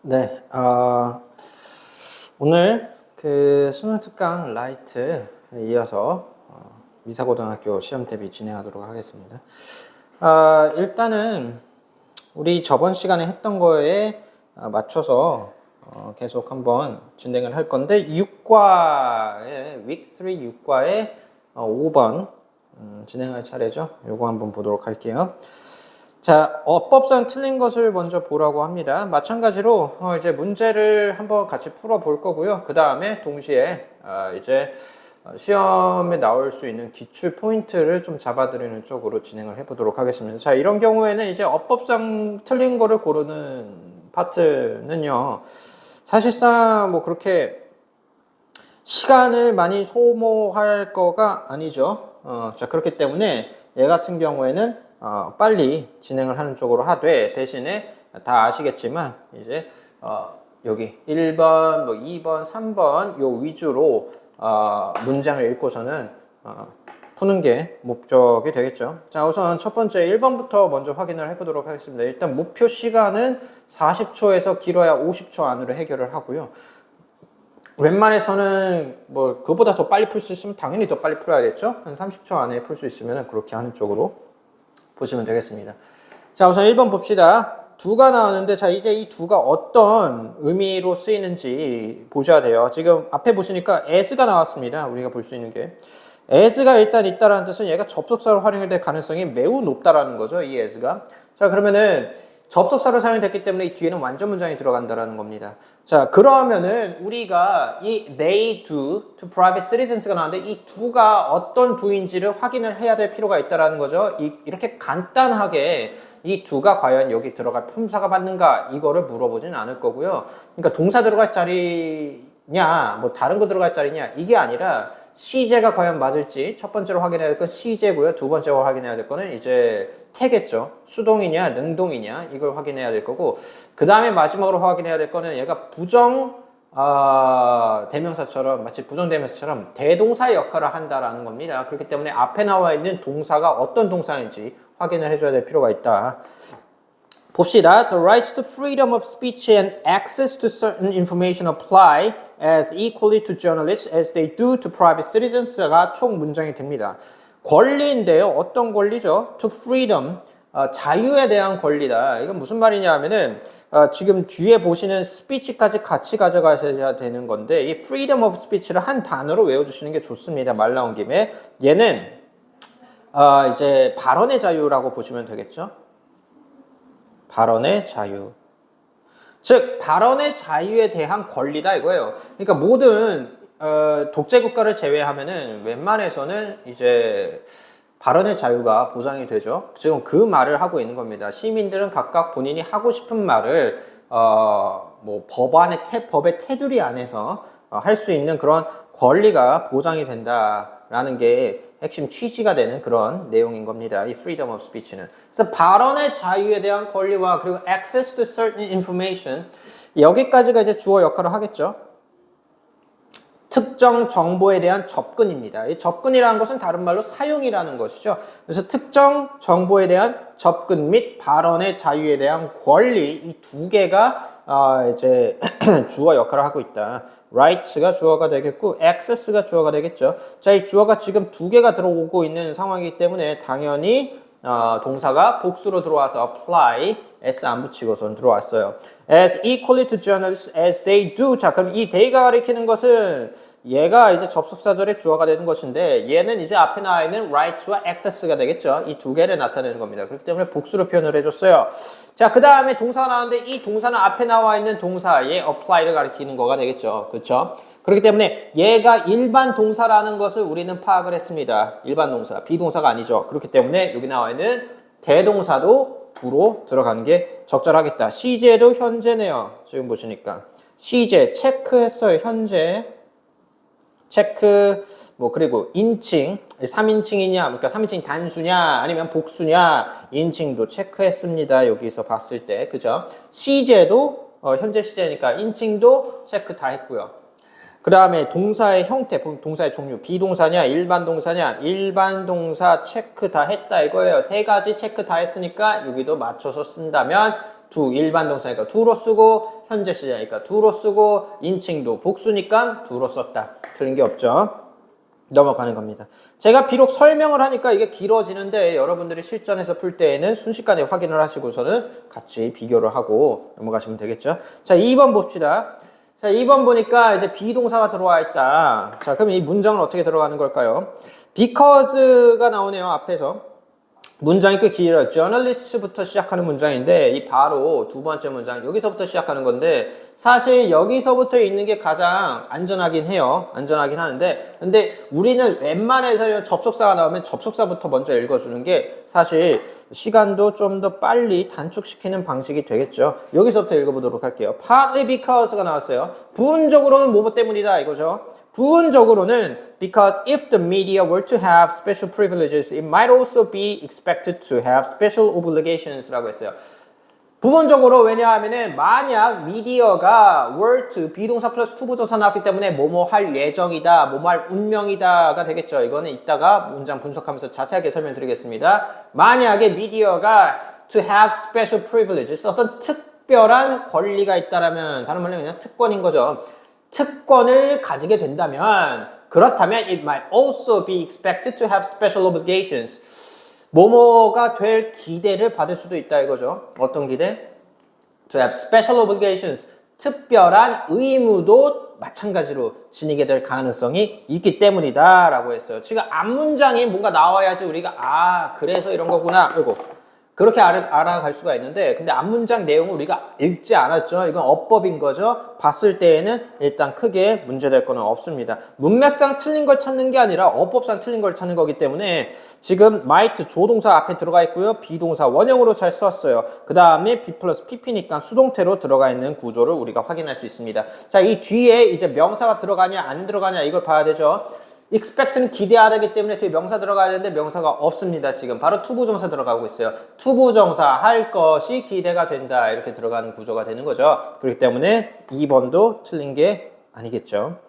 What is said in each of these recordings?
네, 오늘 그 수능 특강 라이트 이어서 미사고등학교 시험 대비 진행하도록 하겠습니다. 일단은 우리 저번 시간에 했던 거에 맞춰서 계속 한번 진행을 할 건데 6과의 week 3 6과의 5번 진행할 차례죠. 요거 한번 보도록 할게요. 자, 어법상 틀린 것을 먼저 보라고 합니다. 마찬가지로 이제 문제를 한번 같이 풀어 볼 거고요. 그 다음에 동시에 이제 시험에 나올 수 있는 기출 포인트를 좀 잡아드리는 쪽으로 진행을 해보도록 하겠습니다. 자, 이런 경우에는 이제 어법상 틀린 거를 고르는 파트는요. 사실상 뭐 그렇게 시간을 많이 소모할 거가 아니죠. 자, 그렇기 때문에 얘 같은 경우에는 빨리 진행을 하는 쪽으로 하되, 대신에 다 아시겠지만 이제 여기 1번, 뭐 2번, 3번 요 위주로 문장을 읽고서는 푸는 게 목적이 되겠죠. 자, 우선 첫 번째 1번부터 먼저 확인을 해보도록 하겠습니다. 일단 목표 시간은 40초에서 길어야 50초 안으로 해결을 하고요. 웬만해서는 뭐 그보다 더 빨리 풀 수 있으면 당연히 더 빨리 풀어야겠죠. 한 30초 안에 풀 수 있으면 그렇게 하는 쪽으로 보시면 되겠습니다. 자, 우선 1번 봅시다. 두가 나왔는데, 자, 이제 이 두가 어떤 의미로 쓰이는지 보셔야 돼요. 지금 앞에 보시니까 as가 나왔습니다. 우리가 볼 수 있는 게. as가 일단 있다라는 뜻은 얘가 접속사로 활용될 가능성이 매우 높다라는 거죠. 이 as가. 자, 그러면은 접속사로 사용됐기 때문에 이 뒤에는 완전 문장이 들어간다라는 겁니다. 자, 그러면은 우리가 이 they do to private citizens가 나왔는데 이 do가 어떤 do인지를 확인을 해야 될 필요가 있다라는 거죠. 이렇게 간단하게 이 do가 과연 여기 들어갈 품사가 맞는가 이거를 물어보진 않을 거고요. 그러니까 동사 들어갈 자리냐, 뭐 다른 거 들어갈 자리냐 이게 아니라 시제가 과연 맞을지 첫 번째로 확인해야 될 건 시제고요. 두 번째로 확인해야 될 거는 이제 태겠죠. 수동이냐 능동이냐 이걸 확인해야 될 거고, 그 다음에 마지막으로 확인해야 될 거는 얘가 부정 대명사처럼, 마치 부정 대명사처럼 대동사의 역할을 한다라는 겁니다. 그렇기 때문에 앞에 나와 있는 동사가 어떤 동사인지 확인을 해줘야 될 필요가 있다. 봅시다. The rights to freedom of speech and access to certain information apply as equally to journalists as they do to private citizens가 총 문장이 됩니다. 권리인데요. 어떤 권리죠? To freedom, 자유에 대한 권리다. 이건 무슨 말이냐 하면은 지금 뒤에 보시는 speech까지 같이 가져가셔야 되는 건데, 이 freedom of speech를 한 단어로 외워주시는 게 좋습니다. 말 나온 김에. 얘는 이제 발언의 자유라고 보시면 되겠죠. 발언의 자유. 즉, 발언의 자유에 대한 권리다 이거예요. 그러니까 모든 독재국가를 제외하면은 웬만해서는 이제 발언의 자유가 보장이 되죠. 지금 그 말을 하고 있는 겁니다. 시민들은 각각 본인이 하고 싶은 말을 뭐 법의 테두리 안에서 할 수 있는 그런 권리가 보장이 된다라는 게 핵심 취지가 되는 그런 내용인 겁니다. 이 freedom of speech는. 그래서 발언의 자유에 대한 권리와 그리고 access to certain information, 여기까지가 이제 주어 역할을 하겠죠. 특정 정보에 대한 접근입니다. 이 접근이라는 것은 다른 말로 사용이라는 것이죠. 그래서 특정 정보에 대한 접근 및 발언의 자유에 대한 권리, 이 두 개가 이제 주어 역할을 하고 있다. rights가 주어가 되겠고 access가 주어가 되겠죠. 자, 이 주어가 지금 두 개가 들어오고 있는 상황이기 때문에 당연히 동사가 복수로 들어와서 apply, s 안 붙이고선 들어왔어요. As equally to journalists as they do. 자, 그럼 이 they가 가리키는 것은 얘가 이제 접속사절의 주어가 되는 것인데, 얘는 이제 앞에 나와 있는 rights와 access가 되겠죠. 이 두 개를 나타내는 겁니다. 그렇기 때문에 복수로 표현을 해줬어요. 자, 그 다음에 동사가 나왔는데 이 동사는 앞에 나와 있는 동사의 apply를 가리키는 거가 되겠죠. 그렇죠? 그렇기 때문에 얘가 일반 동사라는 것을 우리는 파악을 했습니다. 일반 동사, 비동사가 아니죠. 그렇기 때문에 여기 나와 있는 대동사도 do로 들어가는 게 적절하겠다. 시제도 현재네요. 지금 보시니까. 시제, 체크했어요. 현재. 체크, 뭐, 그리고 인칭. 3인칭이냐, 그러니까 3인칭 단수냐, 아니면 복수냐, 인칭도 체크했습니다. 여기서 봤을 때. 그죠? 시제도, 현재 시제니까 인칭도 체크 다 했고요. 그 다음에 동사의 형태, 동사의 종류, 비동사냐, 일반 동사냐, 일반 동사 체크 다 했다 이거예요. 세 가지 체크 다 했으니까 여기도 맞춰서 쓴다면 to 일반 동사니까 to로 쓰고 현재 시제니까 to로 쓰고 인칭도 복수니까 to로 썼다. 틀린 게 없죠. 넘어가는 겁니다. 제가 비록 설명을 하니까 이게 길어지는데 여러분들이 실전에서 풀 때에는 순식간에 확인을 하시고서는 같이 비교를 하고 넘어가시면 되겠죠. 자, 2번 봅시다. 자, 2번 보니까 이제 비동사가 들어와 있다. 자, 그럼 이 문장은 어떻게 들어가는 걸까요? because가 나오네요, 앞에서. 문장이 꽤 길어요. journalist부터 시작하는 문장인데 이 바로 두 번째 문장 여기서부터 시작하는 건데 사실 여기서부터 있는 게 가장 안전하긴 해요. 안전하긴 하는데 근데 우리는 웬만해서 접속사가 나오면 접속사부터 먼저 읽어주는 게 사실 시간도 좀 더 빨리 단축시키는 방식이 되겠죠. 여기서부터 읽어보도록 할게요. partly because가 나왔어요. 부분적으로는 뭐뭐 때문이다 이거죠. 부분적으로는 because if the media were to have special privileges, it might also be expected to have special obligations라고 했어요. 부분적으로 왜냐하면은 만약 미디어가 were to 비동사 플러스 투부정사 나왔기 때문에 뭐뭐 할 예정이다, 뭐뭐 할 운명이다가 되겠죠. 이거는 이따가 문장 분석하면서 자세하게 설명드리겠습니다. 만약에 미디어가 to have special privileges, 어떤 특별한 권리가 있다라면 다른 말로 그냥 특권인 거죠. 특권을 가지게 된다면 그렇다면 it might also be expected to have special obligations. 뭐뭐가 될 기대를 받을 수도 있다 이거죠. 어떤 기대? To have special obligations. 특별한 의무도 마찬가지로 지니게 될 가능성이 있기 때문이다 라고 했어요. 지금 앞문장이 뭔가 나와야지 우리가 그래서 이런 거구나. 이거. 그렇게 알아갈 수가 있는데 근데 앞문장 내용을 우리가 읽지 않았죠. 이건 어법인 거죠. 봤을 때에는 일단 크게 문제될 거는 없습니다. 문맥상 틀린 걸 찾는 게 아니라 어법상 틀린 걸 찾는 거기 때문에 지금 might 조동사 앞에 들어가 있고요. 비동사 원형으로 잘 썼어요. 그 다음에 be 플러스 pp니까 수동태로 들어가 있는 구조를 우리가 확인할 수 있습니다. 자, 이 뒤에 이제 명사가 들어가냐 안 들어가냐 이걸 봐야 되죠. expect는 기대하다기 때문에 뒤에 명사 들어가야 되는데 명사가 없습니다. 지금 바로 투부정사 들어가고 있어요. 투부정사 할 것이 기대가 된다 이렇게 들어가는 구조가 되는 거죠. 그렇기 때문에 2번도 틀린 게 아니겠죠.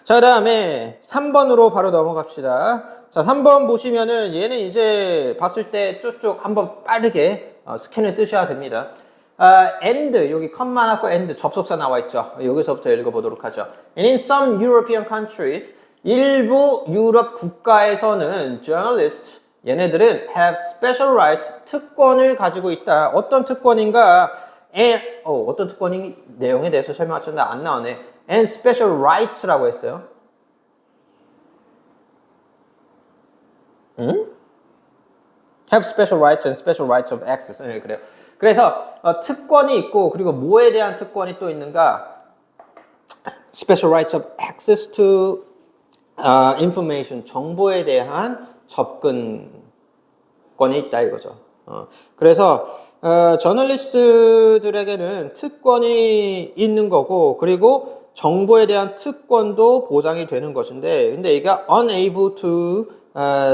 자, 그 다음에 3번으로 바로 넘어갑시다. 자, 3번 보시면은 얘는 이제 봤을 때 쭉쭉 한번 빠르게 스캔을 뜨셔야 됩니다. and 여기 컴마 나왔고 and 접속사 나와 있죠. 여기서부터 읽어보도록 하죠. And in some European countries, 일부 유럽 국가에서는 journalists, 얘네들은 have special rights, 특권을 가지고 있다. 어떤 특권인가? 어떤 특권인 내용에 대해서 설명하셨는데 안 나오네. And special rights라고 했어요. have special rights and special rights of access. 네, 그래요. 그래서 특권이 있고 그리고 뭐에 대한 특권이 또 있는가? Special rights of access to information, 정보에 대한 접근권이 있다 이거죠. 그래서 저널리스트들에게는 특권이 있는 거고 그리고 정보에 대한 특권도 보장이 되는 것인데 근데 얘가 unable to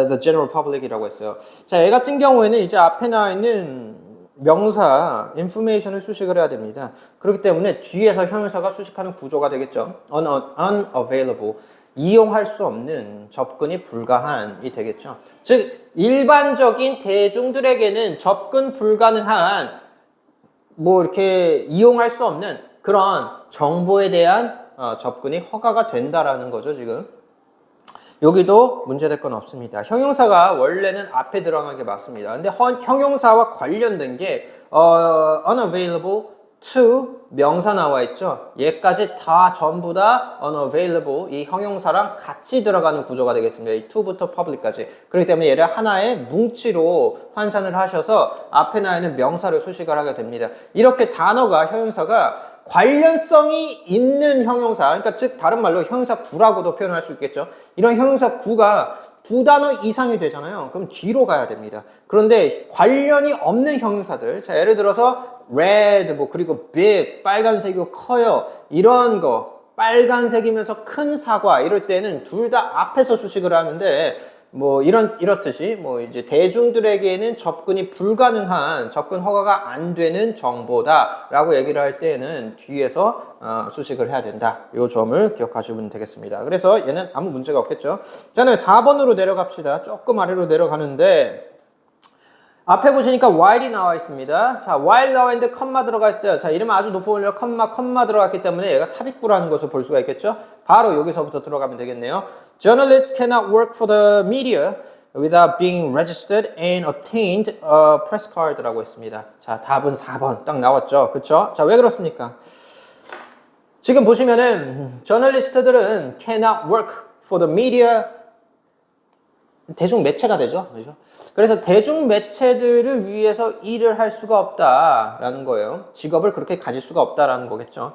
the general public이라고 했어요. 자, 얘 같은 경우에는 이제 앞에 나와 있는 명사, information을 수식을 해야 됩니다. 그렇기 때문에 뒤에서 형용사가 수식하는 구조가 되겠죠. unavailable, 이용할 수 없는, 접근이 불가한이 되겠죠. 즉, 일반적인 대중들에게는 접근 불가능한, 이렇게 이용할 수 없는 그런 정보에 대한 접근이 허가가 된다라는 거죠, 지금. 여기도 문제될 건 없습니다. 형용사가 원래는 앞에 들어간 게 맞습니다. 근데 형용사와 관련된 게 unavailable to 명사 나와 있죠. 얘까지 다 전부 다 unavailable 이 형용사랑 같이 들어가는 구조가 되겠습니다. 이 to부터 public까지. 그렇기 때문에 얘를 하나의 뭉치로 환산을 하셔서 앞에 나와 있는 명사를 수식을 하게 됩니다. 이렇게 단어가 형용사가 관련성이 있는 형용사, 그러니까 즉 다른 말로 형용사 구라고도 표현할 수 있겠죠. 이런 형용사 구가 두 단어 이상이 되잖아요. 그럼 뒤로 가야 됩니다. 그런데 관련이 없는 형용사들, 자 예를 들어서 red, 그리고 big, 빨간색이고 커요. 이런 거, 빨간색이면서 큰 사과 이럴 때는 둘 다 앞에서 수식을 하는데 이렇듯이 이제 대중들에게는 접근이 불가능한, 접근 허가가 안 되는 정보다라고 얘기를 할 때는 뒤에서 수식을 해야 된다. 이 점을 기억하시면 되겠습니다. 그래서 얘는 아무 문제가 없겠죠. 자, 그다음에 4번으로 내려갑시다. 조금 아래로 내려가는데 앞에 보시니까 while이 나와 있습니다. 자, while 나와 있는데 컴마 들어가 있어요. 자, 이러면 아주 높은 원리로 컴마 들어갔기 때문에 얘가 삽입구라는 것을 볼 수가 있겠죠. 바로 여기서부터 들어가면 되겠네요. Journalists cannot work for the media without being registered and obtained a press card라고 했습니다. 자, 답은 4번 딱 나왔죠. 그쵸? 자, 왜 그렇습니까? 지금 보시면은 저널리스트들은 cannot work for the media 대중 매체가 되죠. 그죠? 그래서 대중 매체들을 위해서 일을 할 수가 없다라는 거예요. 직업을 그렇게 가질 수가 없다라는 거겠죠.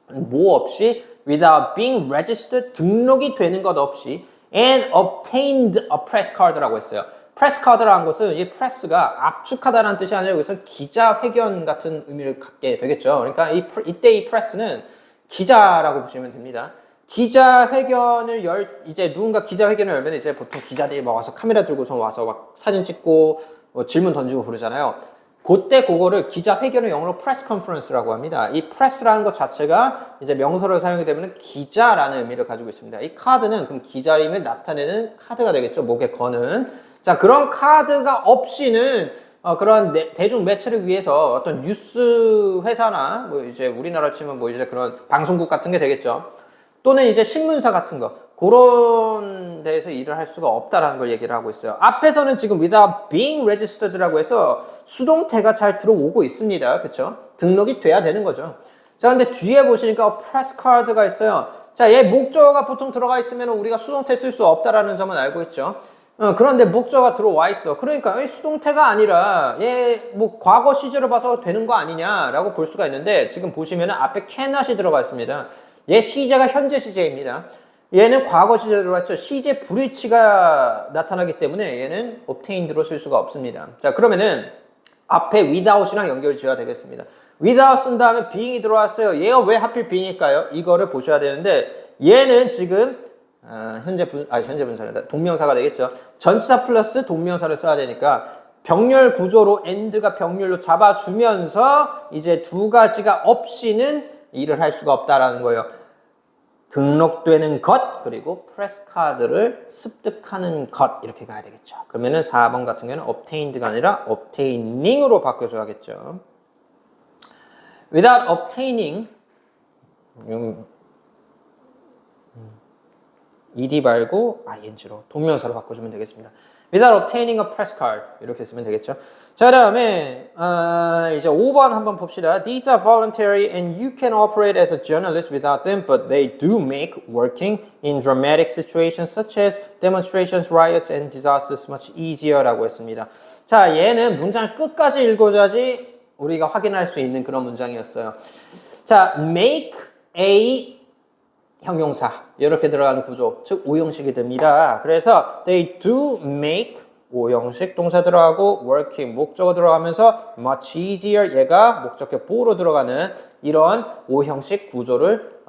뭐 없이 without being registered 등록이 되는 것 없이 and obtained a press card라고 했어요. press card라는 것은 이 press가 압축하다라는 뜻이 아니라 여기서 기자회견 같은 의미를 갖게 되겠죠. 그러니까 이때 이 press는 기자라고 보시면 됩니다. 기자회견을 이제 누군가 기자회견을 열면 이제 보통 기자들이 막 와서 카메라 들고서 와서 막 사진 찍고 뭐 질문 던지고 그러잖아요. 그때 그거를 기자회견을 영어로 프레스 컨퍼런스라고 합니다. 이 프레스라는 것 자체가 이제 명사로 사용이 되면 기자라는 의미를 가지고 있습니다. 이 카드는 그럼 기자임을 나타내는 카드가 되겠죠. 목에 거는. 자, 그런 카드가 없이는 그런 대중 매체를 위해서 어떤 뉴스 회사나 뭐 이제 우리나라 치면 뭐 이제 그런 방송국 같은 게 되겠죠. 또는 이제 신문사 같은 거 그런 데에서 일을 할 수가 없다라는 걸 얘기를 하고 있어요. 앞에서는 지금 without being registered라고 해서 수동태가 잘 들어오고 있습니다. 그쵸? 등록이 돼야 되는 거죠. 자, 근데 뒤에 보시니까 press card가 있어요. 자, 얘 목적어가 보통 들어가 있으면 우리가 수동태 쓸 수 없다라는 점은 알고 있죠. 그런데 목적어가 들어와 있어. 그러니까 수동태가 아니라 얘 뭐 과거 시제로 봐서 되는 거 아니냐라고 볼 수가 있는데 지금 보시면은 앞에 cannot이 들어가 있습니다. 얘 시제가 현재 시제입니다. 얘는 과거 시제로 들어갔죠. 시제 불일치가 나타나기 때문에 얘는 obtained로 쓸 수가 없습니다. 자, 그러면은 앞에 without이랑 연결 지어야 되겠습니다. without 쓴 다음에 being이 들어왔어요. 얘가 왜 하필 being일까요? 이거를 보셔야 되는데 얘는 지금 현재 분사는 동명사가 되겠죠. 전치사 플러스 동명사를 써야 되니까 병렬 구조로 and가 병렬로 잡아주면서 이제 두 가지가 없이는 일을 할 수가 없다라는 거예요. 등록되는 것 그리고 프레스 카드를 습득하는 것 이렇게 가야 되겠죠. 그러면은 4번 같은 경우는 obtained가 아니라 obtaining으로 바꿔줘야겠죠. without obtaining ed 말고 ing로 동명사로 바꿔주면 되겠습니다. without obtaining a press card 이렇게 쓰면 되겠죠. 자, 그다음에 이제 5번 한번 봅시다. These are voluntary and you can operate as a journalist without them, but they do make working in dramatic situations such as demonstrations, riots, and disasters much easier라고 했습니다. 자, 얘는 문장을 끝까지 읽어줘야지 우리가 확인할 수 있는 그런 문장이었어요. 자, make a 형용사 이렇게 들어가는 구조, 즉 오형식이 됩니다. 그래서 they do make 오형식 동사 들어가고 working 목적어 들어가면서 much easier 얘가 목적격 보호로 들어가는 이런 오형식 구조를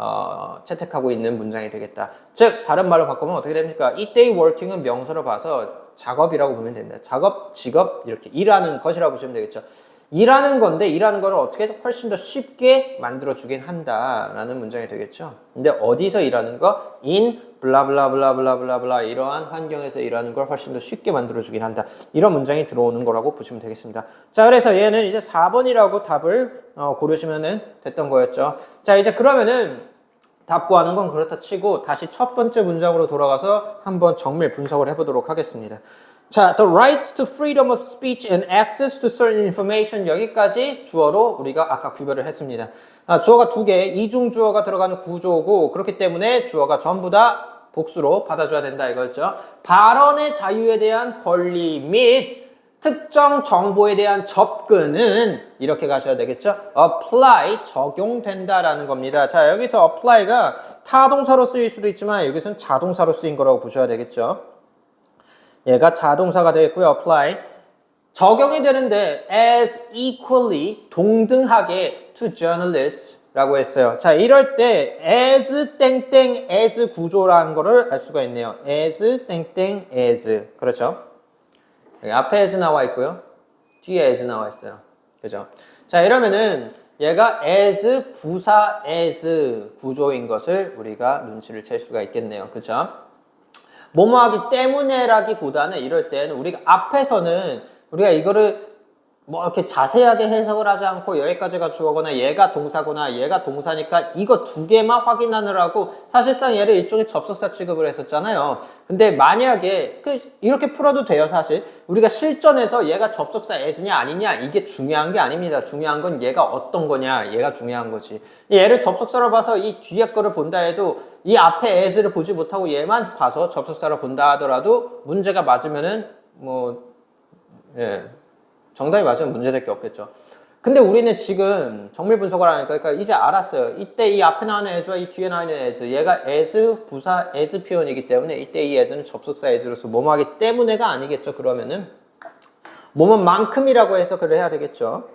채택하고 있는 문장이 되겠다. 즉 다른 말로 바꾸면 어떻게 됩니까? 이때의 working은 명사로 봐서 작업이라고 보면 됩니다. 작업, 직업 이렇게 일하는 것이라고 보시면 되겠죠. 일하는 건데 일하는 거를 어떻게 훨씬 더 쉽게 만들어주긴 한다라는 문장이 되겠죠. 근데 어디서 일하는 거? in 블라블라블라블라블라 이러한 환경에서 일하는 걸 훨씬 더 쉽게 만들어주긴 한다. 이런 문장이 들어오는 거라고 보시면 되겠습니다. 자, 그래서 얘는 이제 4번이라고 답을 고르시면 됐던 거였죠. 자, 이제 그러면은 답 구하는 건 그렇다 치고 다시 첫 번째 문장으로 돌아가서 한번 정밀 분석을 해보도록 하겠습니다. 자, the rights to freedom of speech and access to certain information 여기까지 주어로 우리가 아까 구별을 했습니다. 주어가 두 개, 이중 주어가 들어가는 구조고 그렇기 때문에 주어가 전부 다 복수로 받아줘야 된다 이거였죠. 발언의 자유에 대한 권리 및 특정 정보에 대한 접근은 이렇게 가셔야 되겠죠. apply, 적용된다라는 겁니다. 자, 여기서 apply가 타동사로 쓰일 수도 있지만 여기서는 자동사로 쓰인 거라고 보셔야 되겠죠. 얘가 자동사가 되겠고요. apply. 적용이 되는데 as equally 동등하게 to journalists 라고 했어요. 자, 이럴 때 as 땡땡 as 구조라는 거를 알 수가 있네요. as 땡땡 as. 그렇죠? 여기 앞에 as 나와 있고요. 뒤에 as 나와 있어요. 그죠? 자, 이러면은 얘가 as 부사 as 구조인 것을 우리가 눈치를 챌 수가 있겠네요. 그죠? 뭐뭐 하기 때문에라기보다는 이럴 때는 우리가 앞에서는 우리가 이거를 뭐 이렇게 자세하게 해석을 하지 않고 여기까지가 주어거나 얘가 동사거나 얘가 동사니까 이거 두 개만 확인하느라고 사실상 얘를 일종의 접속사 취급을 했었잖아요. 근데 만약에 이렇게 풀어도 돼요. 사실 우리가 실전에서 얘가 접속사 as냐 아니냐 이게 중요한 게 아닙니다. 중요한 건 얘가 어떤 거냐, 얘가 중요한 거지. 얘를 접속사로 봐서 이 뒤에 거를 본다 해도 이 앞에 as를 보지 못하고 얘만 봐서 접속사로 본다 하더라도 문제가 맞으면은 뭐 정답이 맞으면 문제될 게 없겠죠. 근데 우리는 지금 정밀 분석을 하니까 그러니까 이제 알았어요. 이때 이 앞에 나오는 as와 이 뒤에 나오는 as, 얘가 as, 부사 as 표현이기 때문에 이때 이 as는 접속사 as로서 뭐뭐하기 때문에가 아니겠죠. 그러면은 뭐뭐만큼이라고 해서 그래 해야 되겠죠.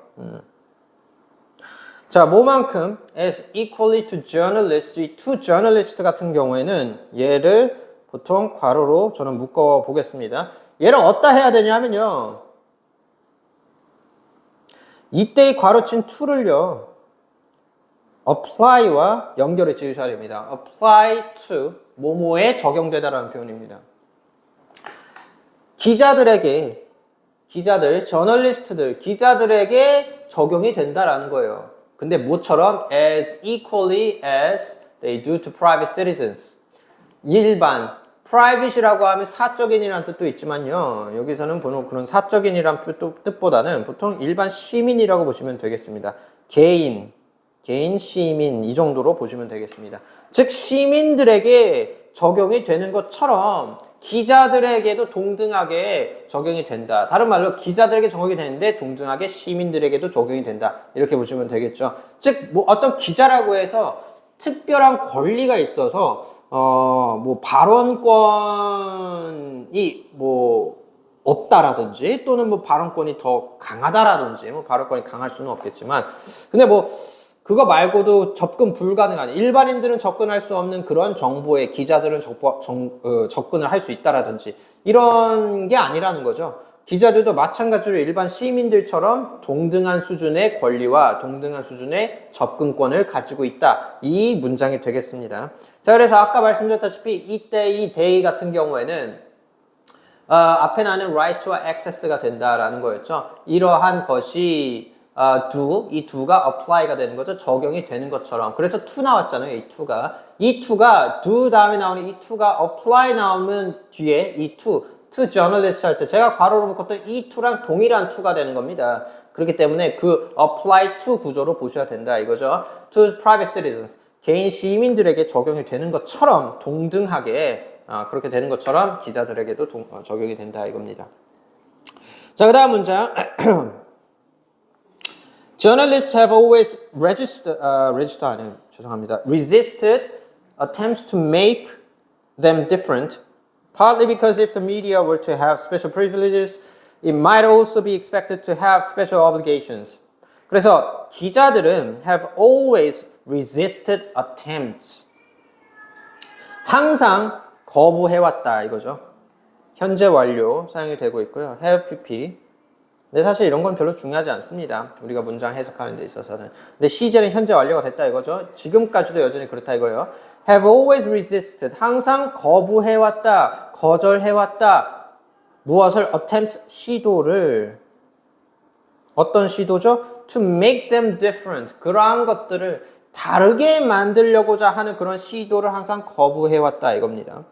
자, 뭐만큼 as equally to journalist, 이 to journalist 같은 경우에는 얘를 보통 괄호로 저는 묶어 보겠습니다. 얘를 어디다 해야 되냐면요. 이때 이 괄호친 to를요, apply와 연결을 지으셔야 됩니다. apply to, 뭐뭐에 적용되다라는 표현입니다. 저널리스트들, 기자들에게 적용이 된다라는 거예요. 근데 뭐처럼? as equally as they do to private citizens. 일반, private이라고 하면 사적인이라는 뜻도 있지만요. 여기서는 그런 사적인이라는 뜻보다는 보통 일반 시민이라고 보시면 되겠습니다. 개인, 시민 이 정도로 보시면 되겠습니다. 즉 시민들에게 적용이 되는 것처럼 기자들에게도 동등하게 적용이 된다. 다른 말로 기자들에게 적용이 되는데 동등하게 시민들에게도 적용이 된다. 이렇게 보시면 되겠죠. 즉 뭐 어떤 기자라고 해서 특별한 권리가 있어서 뭐 발언권이 뭐 없다라든지 또는 뭐 발언권이 더 강하다라든지 뭐 발언권이 강할 수는 없겠지만 근데 뭐 그거 말고도 접근 불가능한 일반인들은 접근할 수 없는 그런 정보에 기자들은 접근을 할 수 있다라든지 이런 게 아니라는 거죠. 기자들도 마찬가지로 일반 시민들처럼 동등한 수준의 권리와 동등한 수준의 접근권을 가지고 있다. 이 문장이 되겠습니다. 자, 그래서 아까 말씀드렸다시피 이때 이 they 같은 경우에는 앞에 나는 right와 access가 된다라는 거였죠. 이러한 것이 do, 이 do가 apply가 되는 거죠. 적용이 되는 것처럼. 그래서 to 나왔잖아요. 이 to가 do 다음에 나오는 이 to가 apply 나오면 뒤에 이 to journalist 할 때 제가 괄호로 묶었던 이 to랑 동일한 to가 되는 겁니다. 그렇기 때문에 그 apply to 구조로 보셔야 된다 이거죠. to private citizens. 개인 시민들에게 적용이 되는 것처럼 동등하게 그렇게 되는 것처럼 기자들에게도 적용이 된다 이겁니다. 자, 그 다음 문장. Journalists have always resisted attempts to make them different, partly because if the media were to have special privileges, it might also be expected to have special obligations. 그래서 기자들은 have always resisted attempts. 항상 거부해왔다 이거죠. 현재 완료 사용이 되고 있고요. have pp. 근데 사실 이런 건 별로 중요하지 않습니다. 우리가 문장 해석하는 데 있어서는. 근데 시제는 현재 완료가 됐다 이거죠. 지금까지도 여전히 그렇다 이거예요. have always resisted. 항상 거부해왔다. 거절해왔다. 무엇을? attempt 시도를. 어떤 시도죠? to make them different. 그러한 것들을 다르게 만들려고자 하는 그런 시도를 항상 거부해왔다 이겁니다.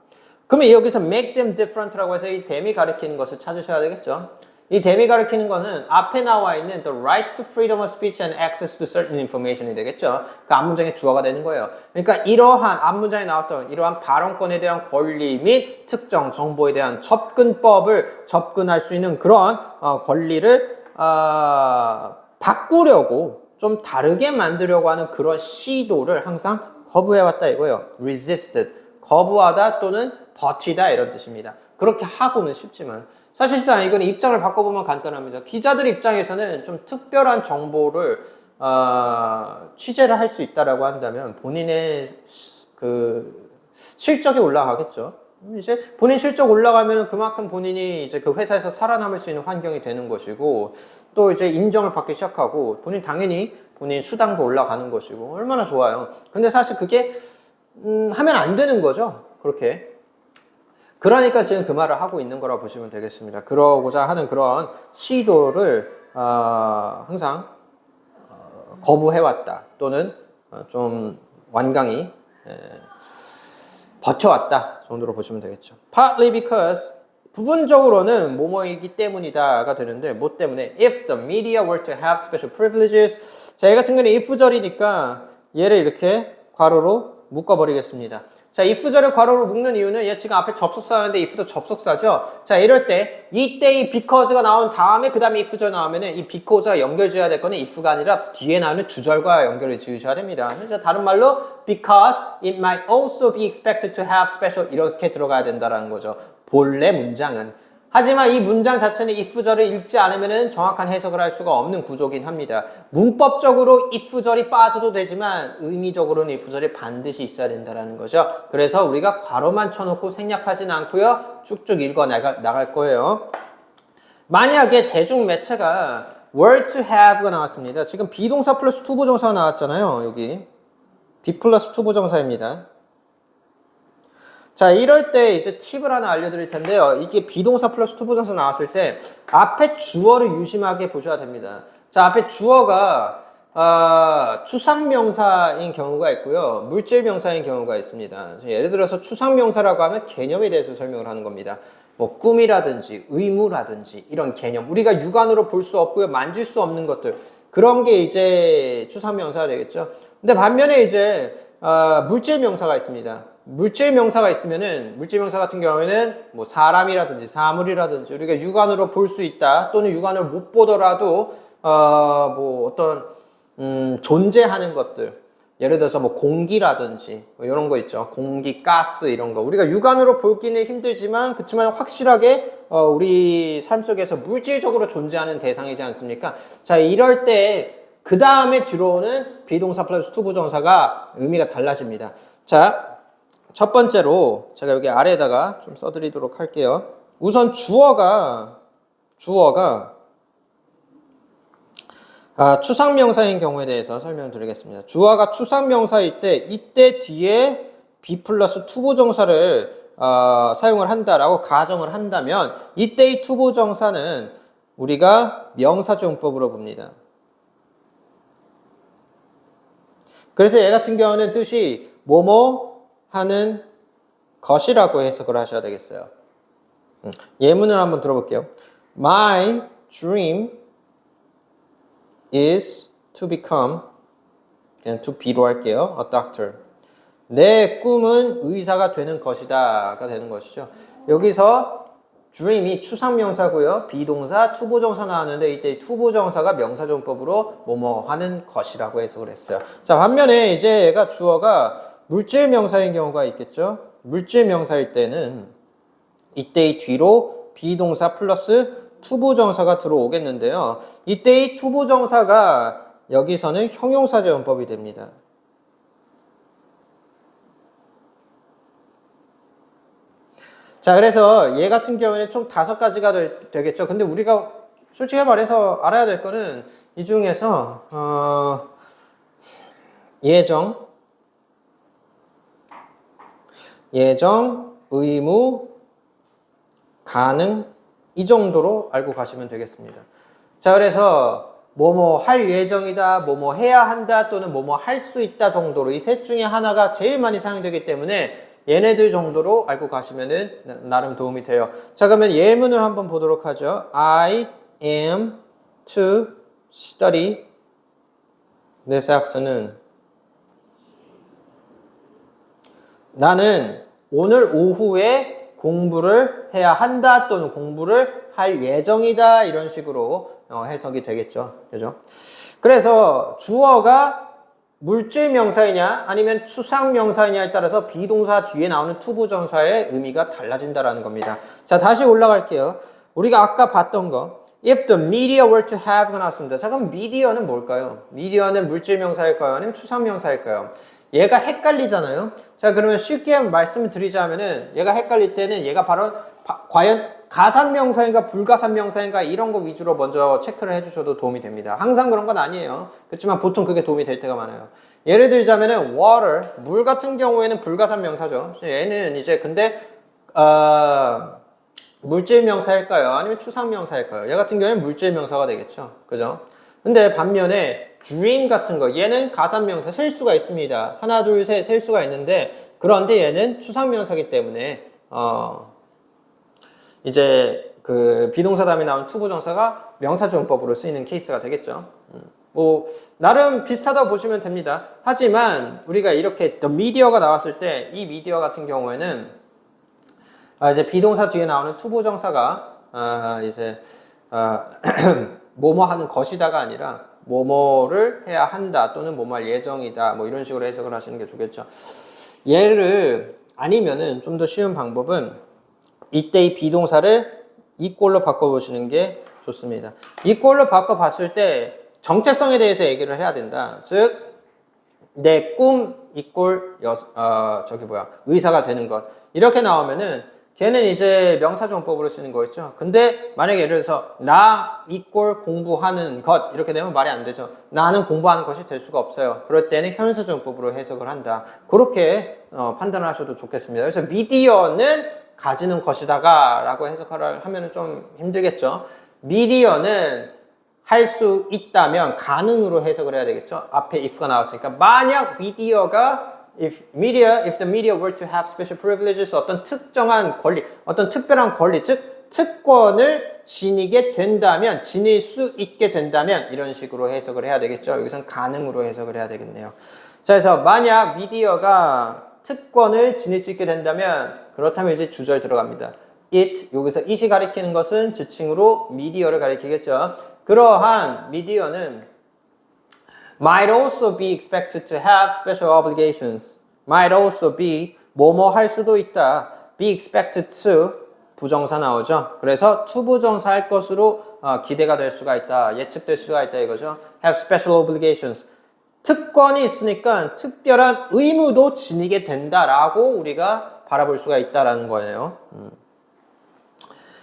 그러면 여기서 make them different라고 해서 이 them이 가리키는 것을 찾으셔야 되겠죠. 이 them이 가리키는 거는 앞에 나와 있는 the rights to freedom of speech and access to certain information이 되겠죠. 그 앞문장의 주어가 되는 거예요. 그러니까 이러한 앞문장에 나왔던 이러한 발언권에 대한 권리 및 특정 정보에 대한 접근법을 접근할 수 있는 그런 권리를 바꾸려고 좀 다르게 만들려고 하는 그런 시도를 항상 거부해왔다 이거예요. resisted. 거부하다 또는 버티다 이런 뜻입니다. 그렇게 하고는 쉽지만 사실상 이건 입장을 바꿔보면 간단합니다. 기자들 입장에서는 좀 특별한 정보를 취재를 할 수 있다라고 한다면 본인의 그 실적이 올라가겠죠. 이제 본인 실적 올라가면 그만큼 본인이 이제 그 회사에서 살아남을 수 있는 환경이 되는 것이고 또 이제 인정을 받기 시작하고 당연히 본인 수당도 올라가는 것이고 얼마나 좋아요. 근데 사실 그게 하면 안 되는 거죠. 그렇게. 그러니까 지금 그 말을 하고 있는 거라고 보시면 되겠습니다. 그러고자 하는 그런 시도를 항상 거부해왔다 또는 좀 완강히 버텨왔다 정도로 보시면 되겠죠. Partly because 부분적으로는 뭐뭐이기 때문이다가 되는데 뭐 때문에 if the media were to have special privileges 자, 얘 같은 경우는 if절이니까 얘를 이렇게 괄호로 묶어버리겠습니다. 자, if절을 괄호로 묶는 이유는 얘 지금 앞에 접속사인데 if도 접속사죠. 자, 이럴 때 이때 이 because가 나온 다음에 그 다음에 if절 나오면은 이 because가 연결 지어야 될 거는 if가 아니라 뒤에 나오는 주절과 연결을 지으셔야 됩니다. 그래서 다른 말로 because it might also be expected to have special 이렇게 들어가야 된다라는 거죠. 본래 문장은. 하지만 이 문장 자체는 if절을 읽지 않으면 정확한 해석을 할 수가 없는 구조긴 합니다. 문법적으로 if절이 빠져도 되지만 의미적으로는 if절이 반드시 있어야 된다는 거죠. 그래서 우리가 괄호만 쳐놓고 생략하진 않고요. 쭉쭉 읽어 나갈 거예요. 만약에 대중 매체가 were to have가 나왔습니다. 지금 비동사 플러스 투부정사가 나왔잖아요. 여기 be 플러스 투부정사입니다. 자, 이럴 때 이제 팁을 하나 알려드릴 텐데요. 이게 비동사 플러스 투부정사 나왔을 때 앞에 주어를 유심하게 보셔야 됩니다. 자, 앞에 주어가 추상명사인 경우가 있고요. 물질명사인 경우가 있습니다. 예를 들어서 추상명사라고 하면 개념에 대해서 설명을 하는 겁니다. 뭐 꿈이라든지 의무라든지 이런 개념. 우리가 육안으로 볼 수 없고요. 만질 수 없는 것들. 그런 게 이제 추상명사가 되겠죠. 근데 반면에 이제 물질명사가 있습니다. 물질명사가 있으면은 물질명사 같은 경우에는 뭐 사람이라든지 사물이라든지 우리가 육안으로 볼 수 있다 또는 육안으로 못 보더라도 뭐 어떤 존재하는 것들 예를 들어서 뭐 공기라든지 뭐 이런 거 있죠. 공기, 가스 이런 거 우리가 육안으로 보기는 힘들지만 그렇지만 확실하게 우리 삶 속에서 물질적으로 존재하는 대상이지 않습니까? 자, 이럴 때 그 다음에 들어오는 비동사 플러스 투부정사가 의미가 달라집니다. 자, 첫 번째로 제가 여기 아래에다가 좀 써드리도록 할게요. 우선 주어가 추상명사인 경우에 대해서 설명드리겠습니다. 주어가 추상명사일 때 이때 뒤에 be 플러스 투부정사를 사용을 한다라고 가정을 한다면 이때의 투부정사는 우리가 명사조용법으로 봅니다. 그래서 얘 같은 경우는 뜻이 뭐뭐 하는 것이라고 해석을 하셔야 되겠어요. 예문을 한번 들어볼게요. My dream is to become, 그냥 to be로 할게요. A doctor. 내 꿈은 의사가 되는 것이다가 되는 것이죠. 여기서 dream이 추상명사고요. 비동사, 투부정사 나왔는데 이때 투부정사가 명사조용법으로 뭐뭐 하는 것이라고 해석을 했어요. 자, 반면에 이제 얘가 주어가 물질명사인 경우가 있겠죠. 물질명사일 때는 이때의 뒤로 비동사 플러스 투부정사가 들어오겠는데요. 이때의 투부정사가 여기서는 형용사조용법이 됩니다. 자, 그래서 얘 같은 경우에는 총 5가지가 되겠죠. 근데 우리가 솔직히 말해서 알아야 될 거는 이 중에서 예정, 의무, 가능 이 정도로 알고 가시면 되겠습니다. 자, 그래서 뭐뭐 할 예정이다, 뭐뭐 해야 한다 또는 뭐뭐 할 수 있다 정도로 이 셋 중에 하나가 제일 많이 사용되기 때문에 얘네들 정도로 알고 가시면은 나름 도움이 돼요. 자, 그러면 예문을 한번 보도록 하죠. I am to study this afternoon. 나는 오늘 오후에 공부를 해야 한다 또는 공부를 할 예정이다 이런 식으로 해석이 되겠죠. 그죠? 그래서 주어가 물질명사이냐 아니면 추상명사이냐에 따라서 비동사 뒤에 나오는 투부정사의 의미가 달라진다라는 겁니다. 자, 다시 올라갈게요. 우리가 아까 봤던 거 If the media were to have가 나왔습니다. 자, 그럼 media는 뭘까요? media는 물질명사일까요? 아니면 추상명사일까요? 얘가 헷갈리잖아요. 자, 그러면 쉽게 말씀을 드리자면은 얘가 헷갈릴 때는 얘가 바로 과연 가산명사인가 불가산명사인가 이런 거 위주로 먼저 체크를 해주셔도 도움이 됩니다. 항상 그런 건 아니에요. 그렇지만 보통 그게 도움이 될 때가 많아요. 예를 들자면은 water, 물 같은 경우에는 불가산명사죠. 얘는 이제 근데 물질 명사일까요? 아니면 추상 명사일까요? 얘 같은 경우에는 물질 명사가 되겠죠. 그죠? 근데 반면에 dream 같은 거 얘는 가산 명사 셀 수가 있습니다. 하나, 둘, 셋 셀 수가 있는데 그런데 얘는 추상 명사이기 때문에 이제 그 비동사 다음에 나온 투부정사가 명사조용법으로 쓰이는 케이스가 되겠죠. 뭐 나름 비슷하다고 보시면 됩니다. 하지만 우리가 이렇게 the media가 나왔을 때 이 media 같은 경우에는 이제 비동사 뒤에 나오는 투부정사가 이제 뭐뭐 하는 것이다가 아니라 뭐뭐를 해야 한다 또는 뭐뭐 할 예정이다 뭐 이런 식으로 해석을 하시는 게 좋겠죠. 얘를 아니면은 좀 더 쉬운 방법은 이때 이 비동사를 이 꼴로 바꿔보시는 게 좋습니다. 이 꼴로 바꿔봤을 때 정체성에 대해서 얘기를 해야 된다. 즉 내 꿈 이꼴 의사가 되는 것 이렇게 나오면은 걔는 이제 명사조용법으로 쓰는 거겠죠. 근데 만약에 예를 들어서 나 이꼴 공부하는 것 이렇게 되면 말이 안 되죠. 나는 공부하는 것이 될 수가 없어요. 그럴 때는 현사조용법으로 해석을 한다. 그렇게 판단을 하셔도 좋겠습니다. 그래서 미디어는 가지는 것이다가 라고 해석을 하면 좀 힘들겠죠. 미디어는 할 수 있다면 가능으로 해석을 해야 되겠죠. 앞에 if가 나왔으니까 만약 미디어가 if the media were to have special privileges 어떤 특정한 권리, 어떤 특별한 권리, 즉 특권을 지니게 된다면, 지닐 수 있게 된다면 이런 식으로 해석을 해야 되겠죠. 여기선 가능으로 해석을 해야 되겠네요. 자, 그래서 만약 미디어가 특권을 지닐 수 있게 된다면 그렇다면 이제 주절 들어갑니다. it, 여기서 it이 가리키는 것은 지칭으로 미디어를 가리키겠죠. 그러한 미디어는 might also be expected to have special obligations. might also be 뭐뭐 할 수도 있다. be expected to 부정사 나오죠. 그래서 to 부정사 할 것으로 기대가 될 수가 있다. 예측될 수가 있다 이거죠. have special obligations. 특권이 있으니까 특별한 의무도 지니게 된다라고 우리가 바라볼 수가 있다라는 거예요.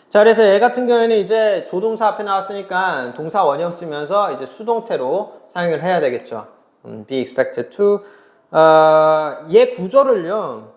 자, 그래서 얘 같은 경우에는 이제 조동사 앞에 나왔으니까 동사 원형 쓰면서 이제 수동태로 사용을 해야 되겠죠. be expected to. 얘 구조를요,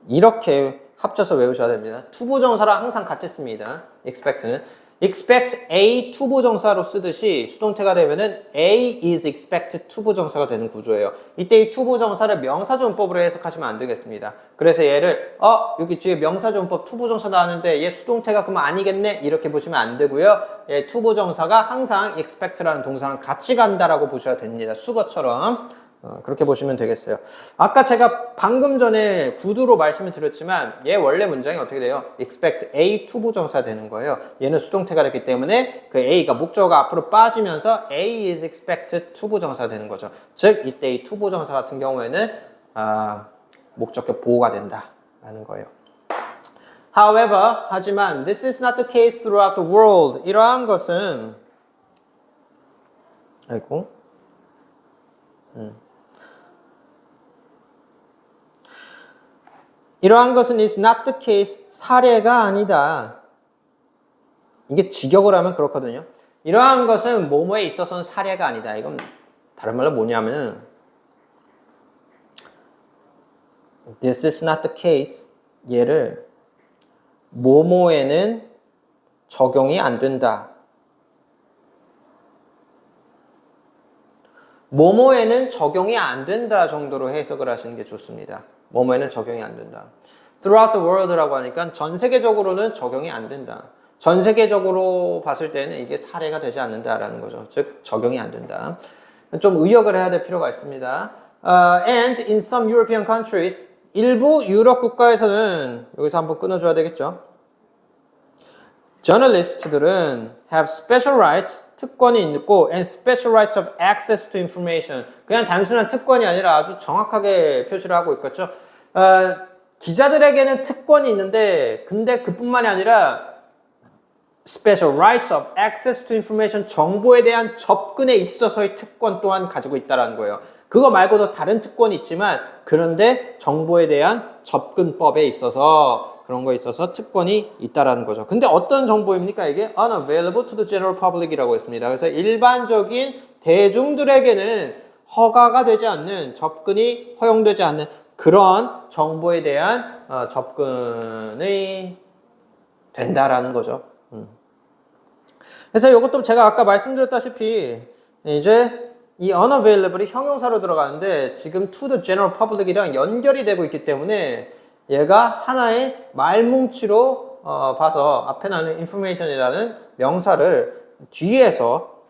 이렇게 합쳐서 외우셔야 됩니다. 투부정사랑 항상 같이 씁니다. expect는. expect A 투부정사로 쓰듯이 수동태가 되면은 A is expected 투부정사가 되는 구조예요. 이때 이 투부정사를 명사조용법으로 해석하시면 안 되겠습니다. 그래서 얘를 여기 뒤에 명사조용법 투부정사 나왔는데 얘 수동태가 그러면 아니겠네? 이렇게 보시면 안 되고요. 얘 투부정사가 항상 expect라는 동사랑 같이 간다라고 보셔야 됩니다. 수거처럼. 그렇게 보시면 되겠어요. 아까 제가 방금 전에 구두로 말씀을 드렸지만 얘 원래 문장이 어떻게 돼요? expect A 투부정사 되는 거예요. 얘는 수동태가 됐기 때문에 그 A가 목적어가 앞으로 빠지면서 A is expected 투부정사 되는 거죠. 즉 이때 이 투부정사 같은 경우에는 목적격 보호가 된다라는 거예요. However, 하지만 this is not the case throughout the world. 이러한 것은 이러한 것은 is not the case, 사례가 아니다. 이게 직역을 하면 그렇거든요. 이러한 것은 뭐뭐에 있어서는 사례가 아니다. 이건 다른 말로 뭐냐면 this is not the case, 얘를 뭐뭐에는 적용이 안 된다. 뭐뭐에는 적용이 안 된다 정도로 해석을 하시는 게 좋습니다. 뭐뭐에는 적용이 안 된다. Throughout the world라고 하니까 전 세계적으로는 적용이 안 된다. 전 세계적으로 봤을 때는 이게 사례가 되지 않는다라는 거죠. 즉 적용이 안 된다. 좀 의역을 해야 될 필요가 있습니다. And in some European countries, 일부 유럽 국가에서는 여기서 한번 끊어줘야 되겠죠. Journalist들은 have special rights, 특권이 있고 and special rights of access to information. 그냥 단순한 특권이 아니라 아주 정확하게 표시를 하고 있겠죠. 기자들에게는 특권이 있는데 근데 그뿐만이 아니라 special rights of access to information, 정보에 대한 접근에 있어서의 특권 또한 가지고 있다는 거예요. 그거 말고도 다른 특권이 있지만 그런데 정보에 대한 접근법에 있어서 그런 거에 있어서 특권이 있다라는 거죠. 근데 어떤 정보입니까? 이게 unavailable to the general public이라고 했습니다. 그래서 일반적인 대중들에게는 허가가 되지 않는, 접근이 허용되지 않는 그런 정보에 대한 접근이 된다라는 거죠. 그래서 이것도 제가 아까 말씀드렸다시피 이제 이 unavailable이 형용사로 들어가는데 지금 to the general public이랑 연결이 되고 있기 때문에 얘가 하나의 말뭉치로 봐서 앞에 나는 information이라는 명사를 뒤에서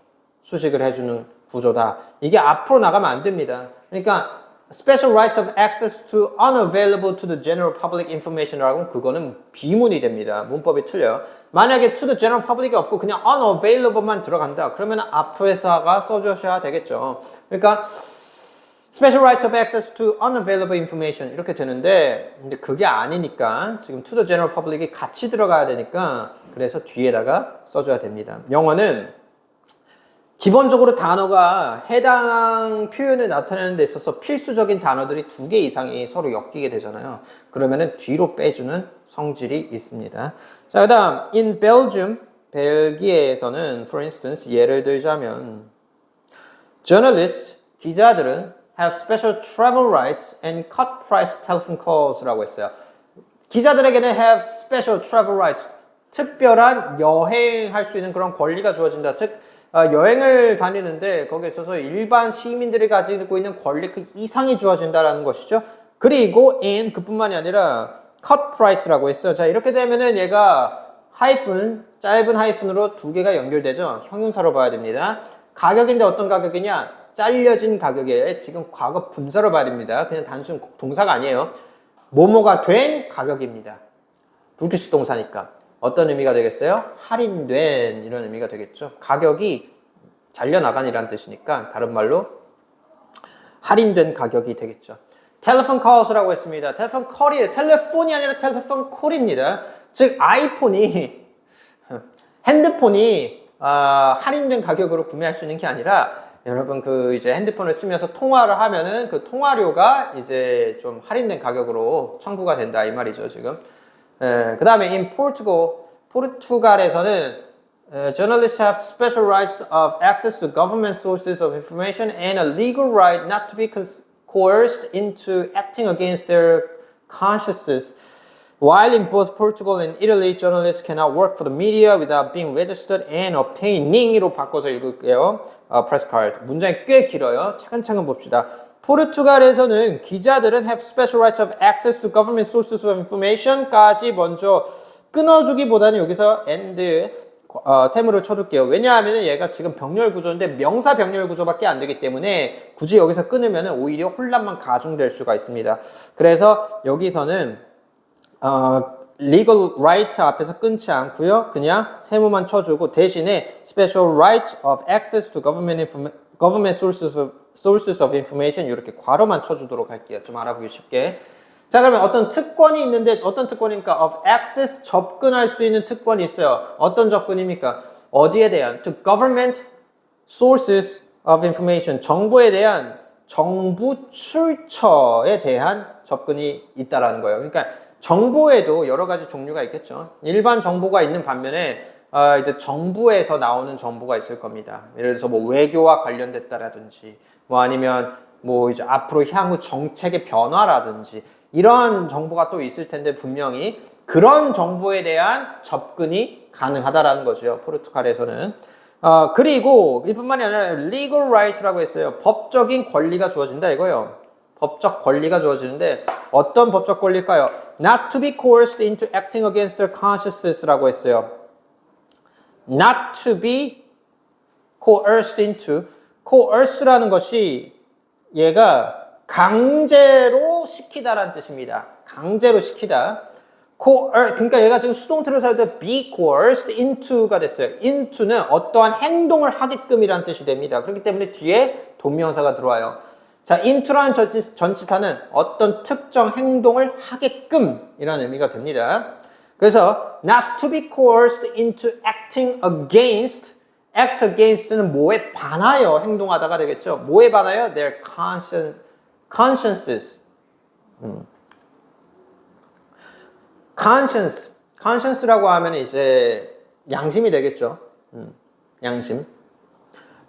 수식을 해주는 구조다. 이게 앞으로 나가면 안 됩니다. 그러니까 special rights of access to unavailable to the general public information이라고 하면 그거는 비문이 됩니다. 문법이 틀려요. 만약에 to the general public이 없고 그냥 unavailable만 들어간다. 그러면 앞에다가 써주셔야 되겠죠. 그러니까 special rights of access to unavailable information 이렇게 되는데 근데 그게 아니니까 지금 to the general public이 같이 들어가야 되니까 그래서 뒤에다가 써줘야 됩니다. 영어는 기본적으로 단어가 해당 표현을 나타내는 데 있어서 필수적인 단어들이 2개 이상이 서로 엮이게 되잖아요. 그러면은 뒤로 빼주는 성질이 있습니다. 자, 그 다음, in Belgium, 벨기에에서는, for instance, 예를 들자면, journalists, 기자들은 have special travel rights and cut price telephone calls라고 했어요. 기자들에게는 have special travel rights, 특별한 여행할 수 있는 그런 권리가 주어진다. 즉, 여행을 다니는데 거기에 있어서 일반 시민들이 가지고 있는 권리 그 이상이 주어진다라는 것이죠. 그리고 and 그뿐만이 아니라 cut price라고 했어요. 자, 이렇게 되면은 얘가 하이픈, 짧은 하이픈으로 2개가 연결되죠. 형용사로 봐야 됩니다. 가격인데 어떤 가격이냐? 잘려진 가격에 지금 과거 분사로 봐야 됩니다. 그냥 단순 동사가 아니에요. 뭐뭐가 된 가격입니다. 불규칙 동사니까. 어떤 의미가 되겠어요? 할인된 이런 의미가 되겠죠. 가격이 잘려나간이라는 뜻이니까 다른 말로 할인된 가격이 되겠죠. 텔레폰 calls라고 했습니다. 텔레폰 콜이에요. 텔레폰이 아니라 텔레폰 콜입니다. 즉 아이폰이 핸드폰이 할인된 가격으로 구매할 수 있는 게 아니라 여러분 그 이제 핸드폰을 쓰면서 통화를 하면은 그 통화료가 이제 좀 할인된 가격으로 청구가 된다 이 말이죠 지금. 그 다음에 in Portugal, 포르투갈에서는 journalists have special rights of access to government sources of information and a legal right not to be coerced into acting against their consciences. While in both Portugal and Italy, journalists cannot work for the media without being registered and obtaining으로 바꿔서 읽을게요. press card. 문장이 꽤 길어요. 차근차근 봅시다. 포르투갈에서는 기자들은 have special rights of access to government sources of information까지 먼저 끊어주기보다는 여기서 and 세모를 쳐둘게요. 왜냐하면 얘가 지금 병렬 구조인데 명사 병렬 구조밖에 안 되기 때문에 굳이 여기서 끊으면 오히려 혼란만 가중될 수가 있습니다. 그래서 여기서는 legal right 앞에서 끊지 않고요. 그냥 세모만 쳐주고 대신에 special rights of access to government sources of information 이렇게 괄호만 쳐주도록 할게요. 좀 알아보기 쉽게. 자, 그러면 어떤 특권이 있는데 어떤 특권입니까? of access 접근할 수 있는 특권이 있어요. 어떤 접근입니까? 어디에 대한? to government sources of information 정보에 대한 정부 출처에 대한 접근이 있다라는 거예요. 그러니까 정보에도 여러 가지 종류가 있겠죠. 일반 정보가 있는 반면에 이제 정부에서 나오는 정보가 있을 겁니다. 예를 들어서 뭐 외교와 관련됐다라든지 뭐 아니면 뭐 이제 앞으로 향후 정책의 변화라든지 이런 정보가 또 있을 텐데 분명히 그런 정보에 대한 접근이 가능하다라는 거죠. 포르투갈에서는. 그리고 이뿐만이 아니라 legal rights라고 했어요. 법적인 권리가 주어진다 이거예요. 법적 권리가 주어지는데 어떤 법적 권리일까요? Not to be coerced into acting against their conscience라고 했어요. Not to be coerced into coerce라는 것이 얘가 강제로 시키다라는 뜻입니다. 강제로 시키다. 그러니까 얘가 지금 수동태로 살 때 be coerced into가 됐어요. into는 어떠한 행동을 하게끔이라는 뜻이 됩니다. 그렇기 때문에 뒤에 동명사가 들어와요. 자, into라는 전치사는 어떤 특정 행동을 하게끔 이라는 의미가 됩니다. 그래서 not to be coerced into acting against act against는 뭐에 반하여 행동하다가 되겠죠. 뭐에 반하여? Their consciences. conscience라고 하면 이제 양심이 되겠죠. 양심.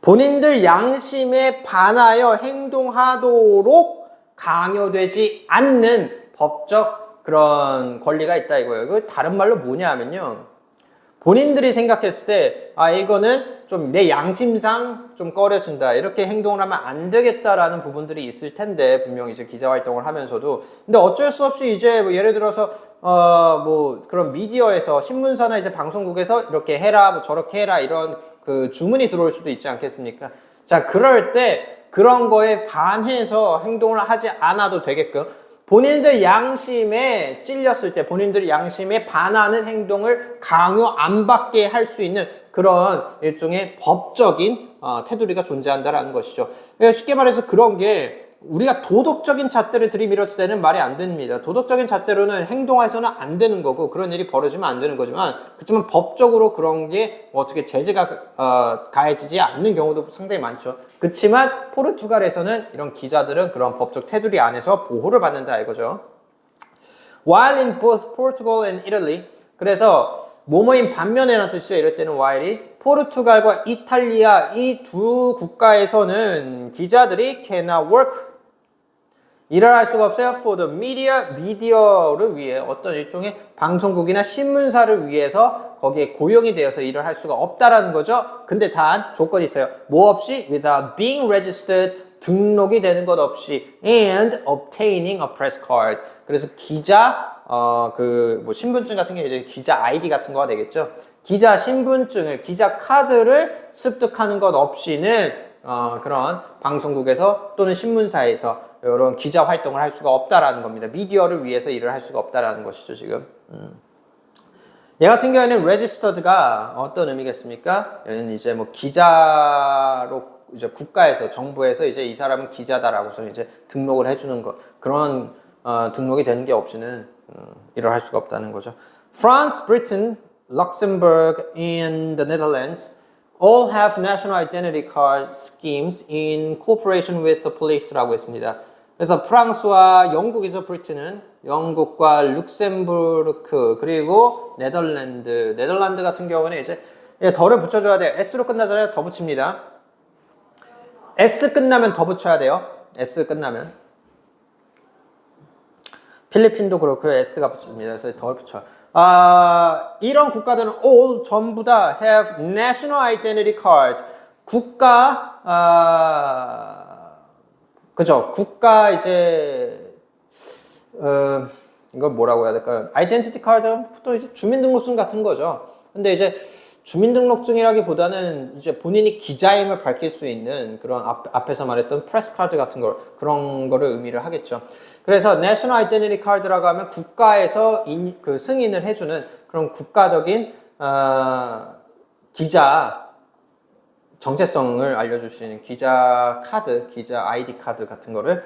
본인들 양심에 반하여 행동하도록 강요되지 않는 법적 그런 권리가 있다 이거예요. 그 다른 말로 뭐냐 하면요. 본인들이 생각했을 때, 이거는 좀 내 양심상 좀 꺼려진다. 이렇게 행동을 하면 안 되겠다라는 부분들이 있을 텐데, 분명히 이제 기자 활동을 하면서도. 근데 어쩔 수 없이 이제 뭐 예를 들어서, 뭐 그런 미디어에서, 신문사나 이제 방송국에서 이렇게 해라, 뭐 저렇게 해라, 이런 그 주문이 들어올 수도 있지 않겠습니까? 자, 그럴 때 그런 거에 반해서 행동을 하지 않아도 되게끔, 본인들 양심에 찔렸을 때 본인들 양심에 반하는 행동을 강요 안 받게 할 수 있는 그런 일종의 법적인 테두리가 존재한다라는 것이죠. 그러니까 쉽게 말해서 그런 게 우리가 도덕적인 잣대를 들이밀었을 때는 말이 안 됩니다. 도덕적인 잣대로는 행동해서는 안 되는 거고 그런 일이 벌어지면 안 되는 거지만 그렇지만 법적으로 그런 게 어떻게 제재가 가해지지 않는 경우도 상당히 많죠. 그렇지만 포르투갈에서는 이런 기자들은 그런 법적 테두리 안에서 보호를 받는다 이거죠. While in both Portugal and Italy, 그래서 뭐뭐인 반면에라는 뜻이죠. 이럴 때는 while이 포르투갈과 이탈리아 이 두 국가에서는 기자들이 cannot work 일을 할 수가 없어요. For the media, 미디어를 위해 어떤 일종의 방송국이나 신문사를 위해서 거기에 고용이 되어서 일을 할 수가 없다라는 거죠. 근데 단 조건이 있어요. 뭐 없이 without being registered 등록이 되는 것 없이 and obtaining a press card. 그래서 기자 뭐 신분증 같은 게 이제 기자 아이디 같은 거가 되겠죠. 기자 신분증을 기자 카드를 습득하는 것 없이는 그런 방송국에서 또는 신문사에서 이런 기자 활동을 할 수가 없다라는 겁니다. 미디어를 위해서 일을 할 수가 없다라는 것이죠, 지금. 얘 같은 경우에는 registered가 어떤 의미겠습니까? 얘는 이제 뭐 기자로 이제 국가에서 정부에서 이제 이 사람은 기자다라고서 이제 등록을 해주는 것 그런 등록이 되는 게 없이는 일을 할 수가 없다는 거죠. France, Britain, Luxembourg, and the Netherlands all have national identity card schemes in cooperation with the police라고 했습니다. 그래서 프랑스와 영국이죠. 브리튼은 영국과 룩셈부르크 그리고 네덜란드 같은 경우는 이제 덜을 붙여줘야 돼요. S로 끝나잖아요. 더 붙입니다. S 끝나면 더 붙여야 돼요. S 끝나면 필리핀도 그렇고 S가 붙습니다. 그래서 덜 붙여요. 이런 국가들은 all 전부 다 have national identity card 국가 그죠? 국가 이제 이걸 뭐라고 해야 될까요? 아이덴티티 카드는 보통 이제 주민등록증 같은 거죠. 근데 이제 주민등록증이라기보다는 이제 본인이 기자임을 밝힐 수 있는 그런 앞에서 말했던 프레스 카드 같은 걸 그런 거를 의미를 하겠죠. 그래서 내셔널 아이덴티티 카드라고 하면 국가에서 그 승인을 해주는 그런 국가적인 기자 정체성을 알려줄 수 있는 기자 카드, 기자 아이디 카드 같은 거를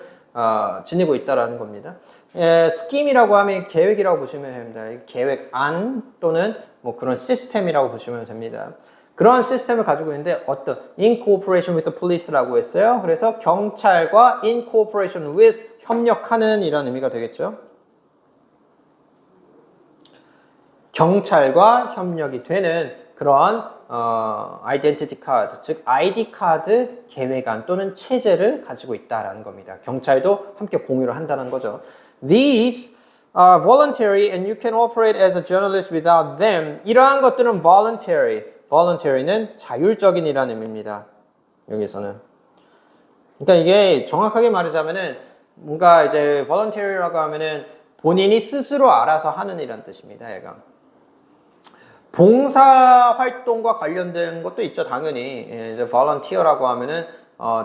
지니고 있다라는 겁니다. 스킴이라고 하면 계획이라고 보시면 됩니다. 계획안 또는 뭐 그런 시스템이라고 보시면 됩니다. 그런 시스템을 가지고 있는데 어떤 in cooperation with the police라고 했어요. 그래서 경찰과 in cooperation with 협력하는 이런 의미가 되겠죠. 경찰과 협력이 되는 그런 아이덴티티 카드, 즉 아이디 카드 계획안 또는 체제를 가지고 있다라는 겁니다. 경찰도 함께 공유를 한다는 거죠. These are voluntary and you can operate as a journalist without them. 이러한 것들은 voluntary. voluntary는 자율적인이라는 의미입니다. 여기서는. 그러니까 이게 정확하게 말하자면은 뭔가 이제 voluntary라고 하면은 본인이 스스로 알아서 하는 이란 뜻입니다. 얘가. 봉사 활동과 관련된 것도 있죠, 당연히. 이제 volunteer라고 하면은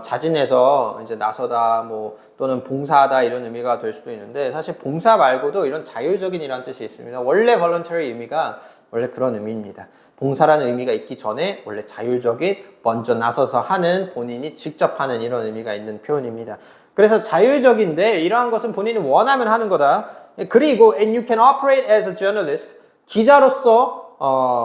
자진해서 이제 나서다 뭐 또는 봉사하다 이런 의미가 될 수도 있는데 사실 봉사 말고도 이런 자율적인이라는 뜻이 있습니다. 원래 voluntary 의미가 원래 그런 의미입니다. 봉사라는 의미가 있기 전에 원래 자율적인 먼저 나서서 하는 본인이 직접 하는 이런 의미가 있는 표현입니다. 그래서 자율적인데 이러한 것은 본인이 원하면 하는 거다. 그리고 and you can operate as a journalist 기자로서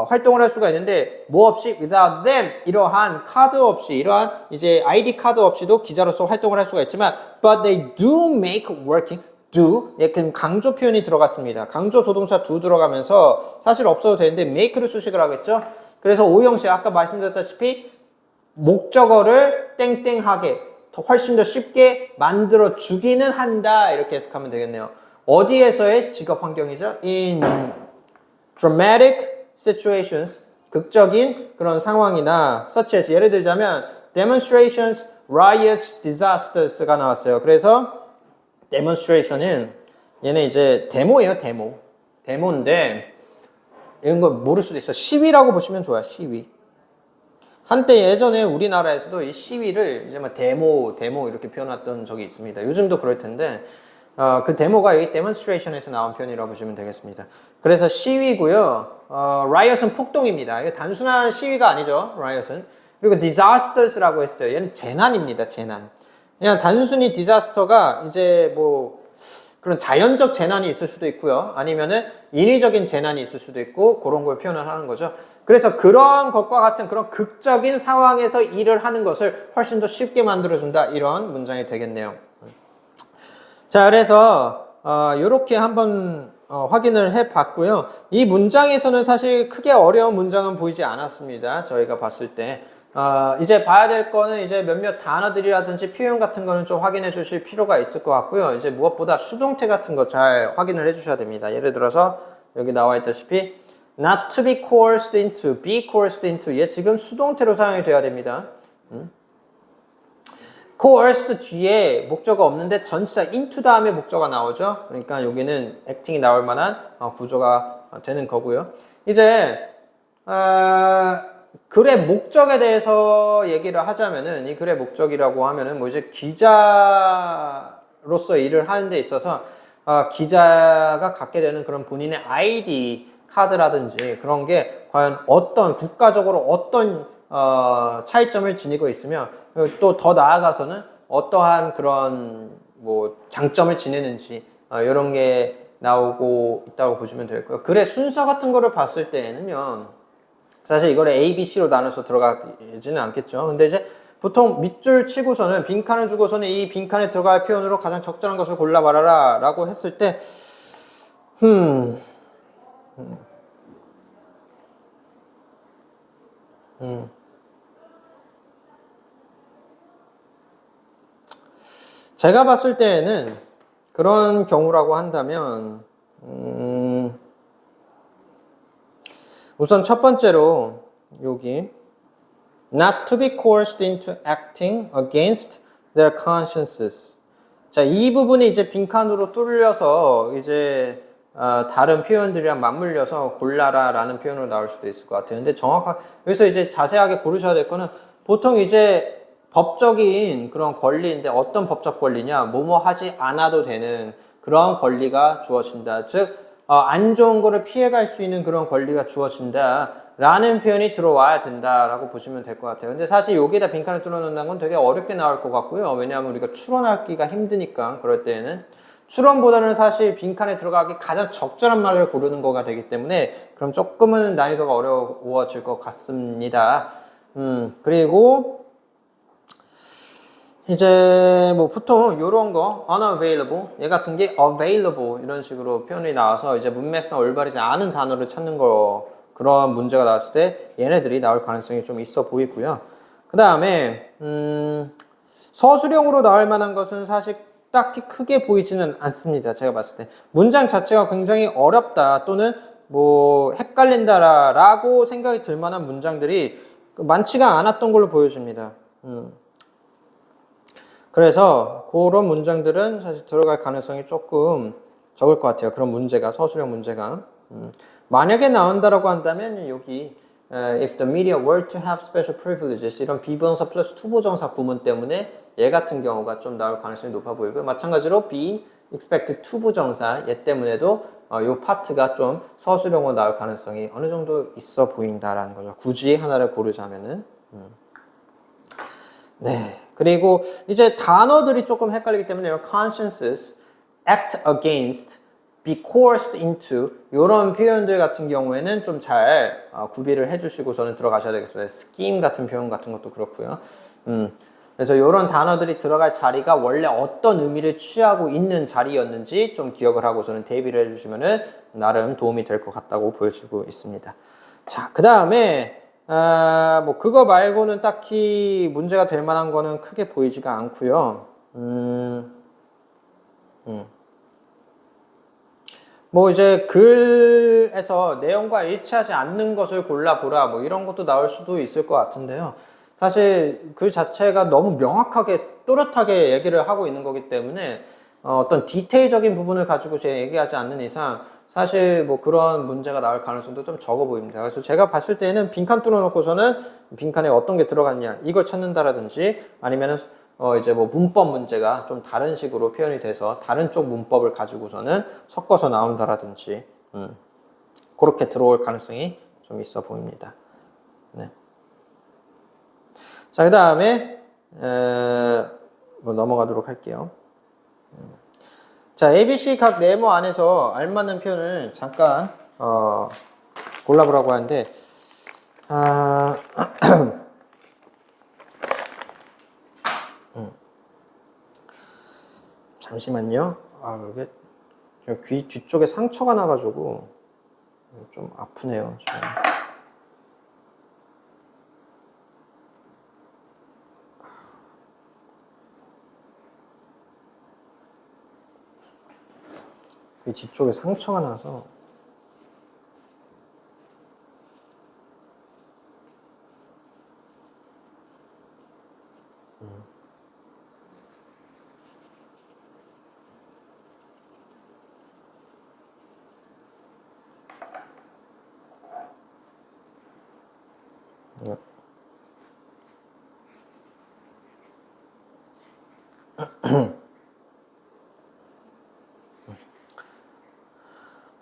활동을 할 수가 있는데 뭐 없이 without them 이러한 카드 없이 이러한 이제 아이디 카드 없이도 기자로서 활동을 할 수가 있지만 but they do make working do 약간 강조 표현이 들어갔습니다. 강조 조동사 do 들어가면서 사실 없어도 되는데 make를 수식을 하겠죠. 그래서 오형식 아까 말씀드렸다시피 목적어를 땡땡하게 훨씬 더 쉽게 만들어 주기는 한다. 이렇게 해석하면 되겠네요. 어디에서의 직업 환경이죠? In dramatic situations, 극적인 그런 상황이나 such as, 예를 들자면 demonstrations, riots, disasters가 나왔어요. 그래서 demonstration은 얘는 이제 데모예요, 데모. 데모인데 이런 거 모를 수도 있어. 시위라고 보시면 좋아요, 시위. 한때 예전에 우리나라에서도 이 시위를 이제 막 데모 이렇게 표현했던 적이 있습니다. 요즘도 그럴 텐데 그 데모가 여기 demonstration에서 나온 표현이라고 보시면 되겠습니다. 그래서 시위고요. riot은 폭동입니다. 이게 단순한 시위가 아니죠, riot은. 그리고 disasters라고 했어요. 얘는 재난입니다, 재난. 그냥 단순히 디자스터가 이제 뭐 그런 자연적 재난이 있을 수도 있고요. 아니면은 인위적인 재난이 있을 수도 있고 그런 걸 표현을 하는 거죠. 그래서 그런 것과 같은 그런 극적인 상황에서 일을 하는 것을 훨씬 더 쉽게 만들어준다. 이런 문장이 되겠네요. 자, 그래서 이렇게 한번 확인을 해봤고요. 이 문장에서는 사실 크게 어려운 문장은 보이지 않았습니다. 저희가 봤을 때. 이제 봐야 될 거는 이제 몇몇 단어들이라든지 표현 같은 거는 좀 확인해 주실 필요가 있을 것 같고요. 이제 무엇보다 수동태 같은 거 잘 확인을 해 주셔야 됩니다. 예를 들어서 여기 나와 있다시피 not to be coerced into, be coerced into. 얘 지금 수동태로 사용이 돼야 됩니다. coerced 뒤에 목적어가 없는데 전치사 into 다음에 목적어가 나오죠. 그러니까 여기는 acting이 나올 만한 구조가 되는 거고요. 이제 글의 목적에 대해서 얘기를 하자면은 이 글의 목적이라고 하면은 뭐 이제 기자로서 일을 하는 데 있어서 기자가 갖게 되는 그런 본인의 아이디 카드라든지 그런 게 과연 어떤 국가적으로 어떤 차이점을 지니고 있으며 또 더 나아가서는 어떠한 그런 뭐 장점을 지니는지 이런 게 나오고 있다고 보시면 될 거예요. 글의 순서 같은 거를 봤을 때는요. 사실 이걸 A, B, C로 나눠서 들어가지는 않겠죠. 근데 이제 보통 밑줄 치고서는 빈칸을 주고서는 이 빈칸에 들어갈 표현으로 가장 적절한 것을 골라봐라 라고 했을 때 제가 봤을 때에는 그런 경우라고 한다면 우선 첫 번째로 여기 not to be coerced into acting against their consciences. 자, 이 부분이 이제 빈칸으로 뚫려서 이제 다른 표현들이랑 맞물려서 골라라 라는 표현으로 나올 수도 있을 것 같아요. 근데 여기서 이제 자세하게 고르셔야 될 거는 보통 이제 법적인 그런 권리인데 어떤 법적 권리냐, 뭐뭐 하지 않아도 되는 그런 권리가 주어진다. 즉, 안 좋은 거를 피해갈 수 있는 그런 권리가 주어진다 라는 표현이 들어와야 된다라고 보시면 될 것 같아요. 근데 사실 여기에다 빈칸을 뚫어놓는다는 건 되게 어렵게 나올 것 같고요. 왜냐하면 우리가 추론하기가 힘드니까. 그럴 때에는 추론보다는 사실 빈칸에 들어가기 가장 적절한 말을 고르는 거가 되기 때문에 그럼 조금은 난이도가 어려워질 것 같습니다. 그리고 이제 뭐 보통 요런 거 unavailable, 얘 같은 게 available 이런 식으로 표현이 나와서 이제 문맥상 올바르지 않은 단어를 찾는 거, 그런 문제가 나왔을 때 얘네들이 나올 가능성이 좀 있어 보이고요. 그 다음에 서술형으로 나올 만한 것은 사실 딱히 크게 보이지는 않습니다. 제가 봤을 때 문장 자체가 굉장히 어렵다 또는 뭐 헷갈린다라고 생각이 들 만한 문장들이 많지가 않았던 걸로 보여집니다. 그래서 그런 문장들은 사실 들어갈 가능성이 조금 적을 것 같아요. 그런 문제가, 서술형 문제가. 만약에 나온다라고 한다면 여기 if the media were to have special privileges, 이런 비부정사 플러스 투부정사 구문 때문에 얘 같은 경우가 좀 나올 가능성이 높아 보이고요. 마찬가지로 be expected 투부정사 얘 때문에도 요 파트가 좀 서술형으로 나올 가능성이 어느 정도 있어 보인다라는 거죠. 굳이 하나를 고르자면은. 네. 그리고 이제 단어들이 조금 헷갈리기 때문에 consciences, act against, be coerced into 이런 표현들 같은 경우에는 좀 잘 구비를 해주시고서는 들어가셔야 되겠습니다. scheme 같은 표현 같은 것도 그렇고요. 그래서 이런 단어들이 들어갈 자리가 원래 어떤 의미를 취하고 있는 자리였는지 좀 기억을 하고서는 대비를 해주시면은 나름 도움이 될 것 같다고 보여지고 있습니다. 자, 그 다음에 뭐 그거 말고는 딱히 문제가 될 만한 거는 크게 보이지가 않고요. 뭐 이제 글에서 내용과 일치하지 않는 것을 골라보라 뭐 이런 것도 나올 수도 있을 것 같은데요. 사실 글 자체가 너무 명확하게 또렷하게 얘기를 하고 있는 거기 때문에 어떤 디테일적인 부분을 가지고 제가 얘기하지 않는 이상 사실 뭐 그런 문제가 나올 가능성도 좀 적어 보입니다. 그래서 제가 봤을 때는 빈칸 뚫어놓고서는 빈칸에 어떤 게 들어갔냐 이걸 찾는다라든지 아니면은 이제 뭐 문법 문제가 좀 다른 식으로 표현이 돼서 다른 쪽 문법을 가지고서는 섞어서 나온다라든지 그렇게 들어올 가능성이 좀 있어 보입니다. 네. 자, 그 다음에 뭐 넘어가도록 할게요. 자, ABC 각 네모 안에서 알맞는 표현을 잠깐 골라보라고 하는데 잠시만요. 이게 귀 뒤쪽에 상처가 나가지고 좀 아프네요. 지금. 귀 뒤쪽에 상처가 나서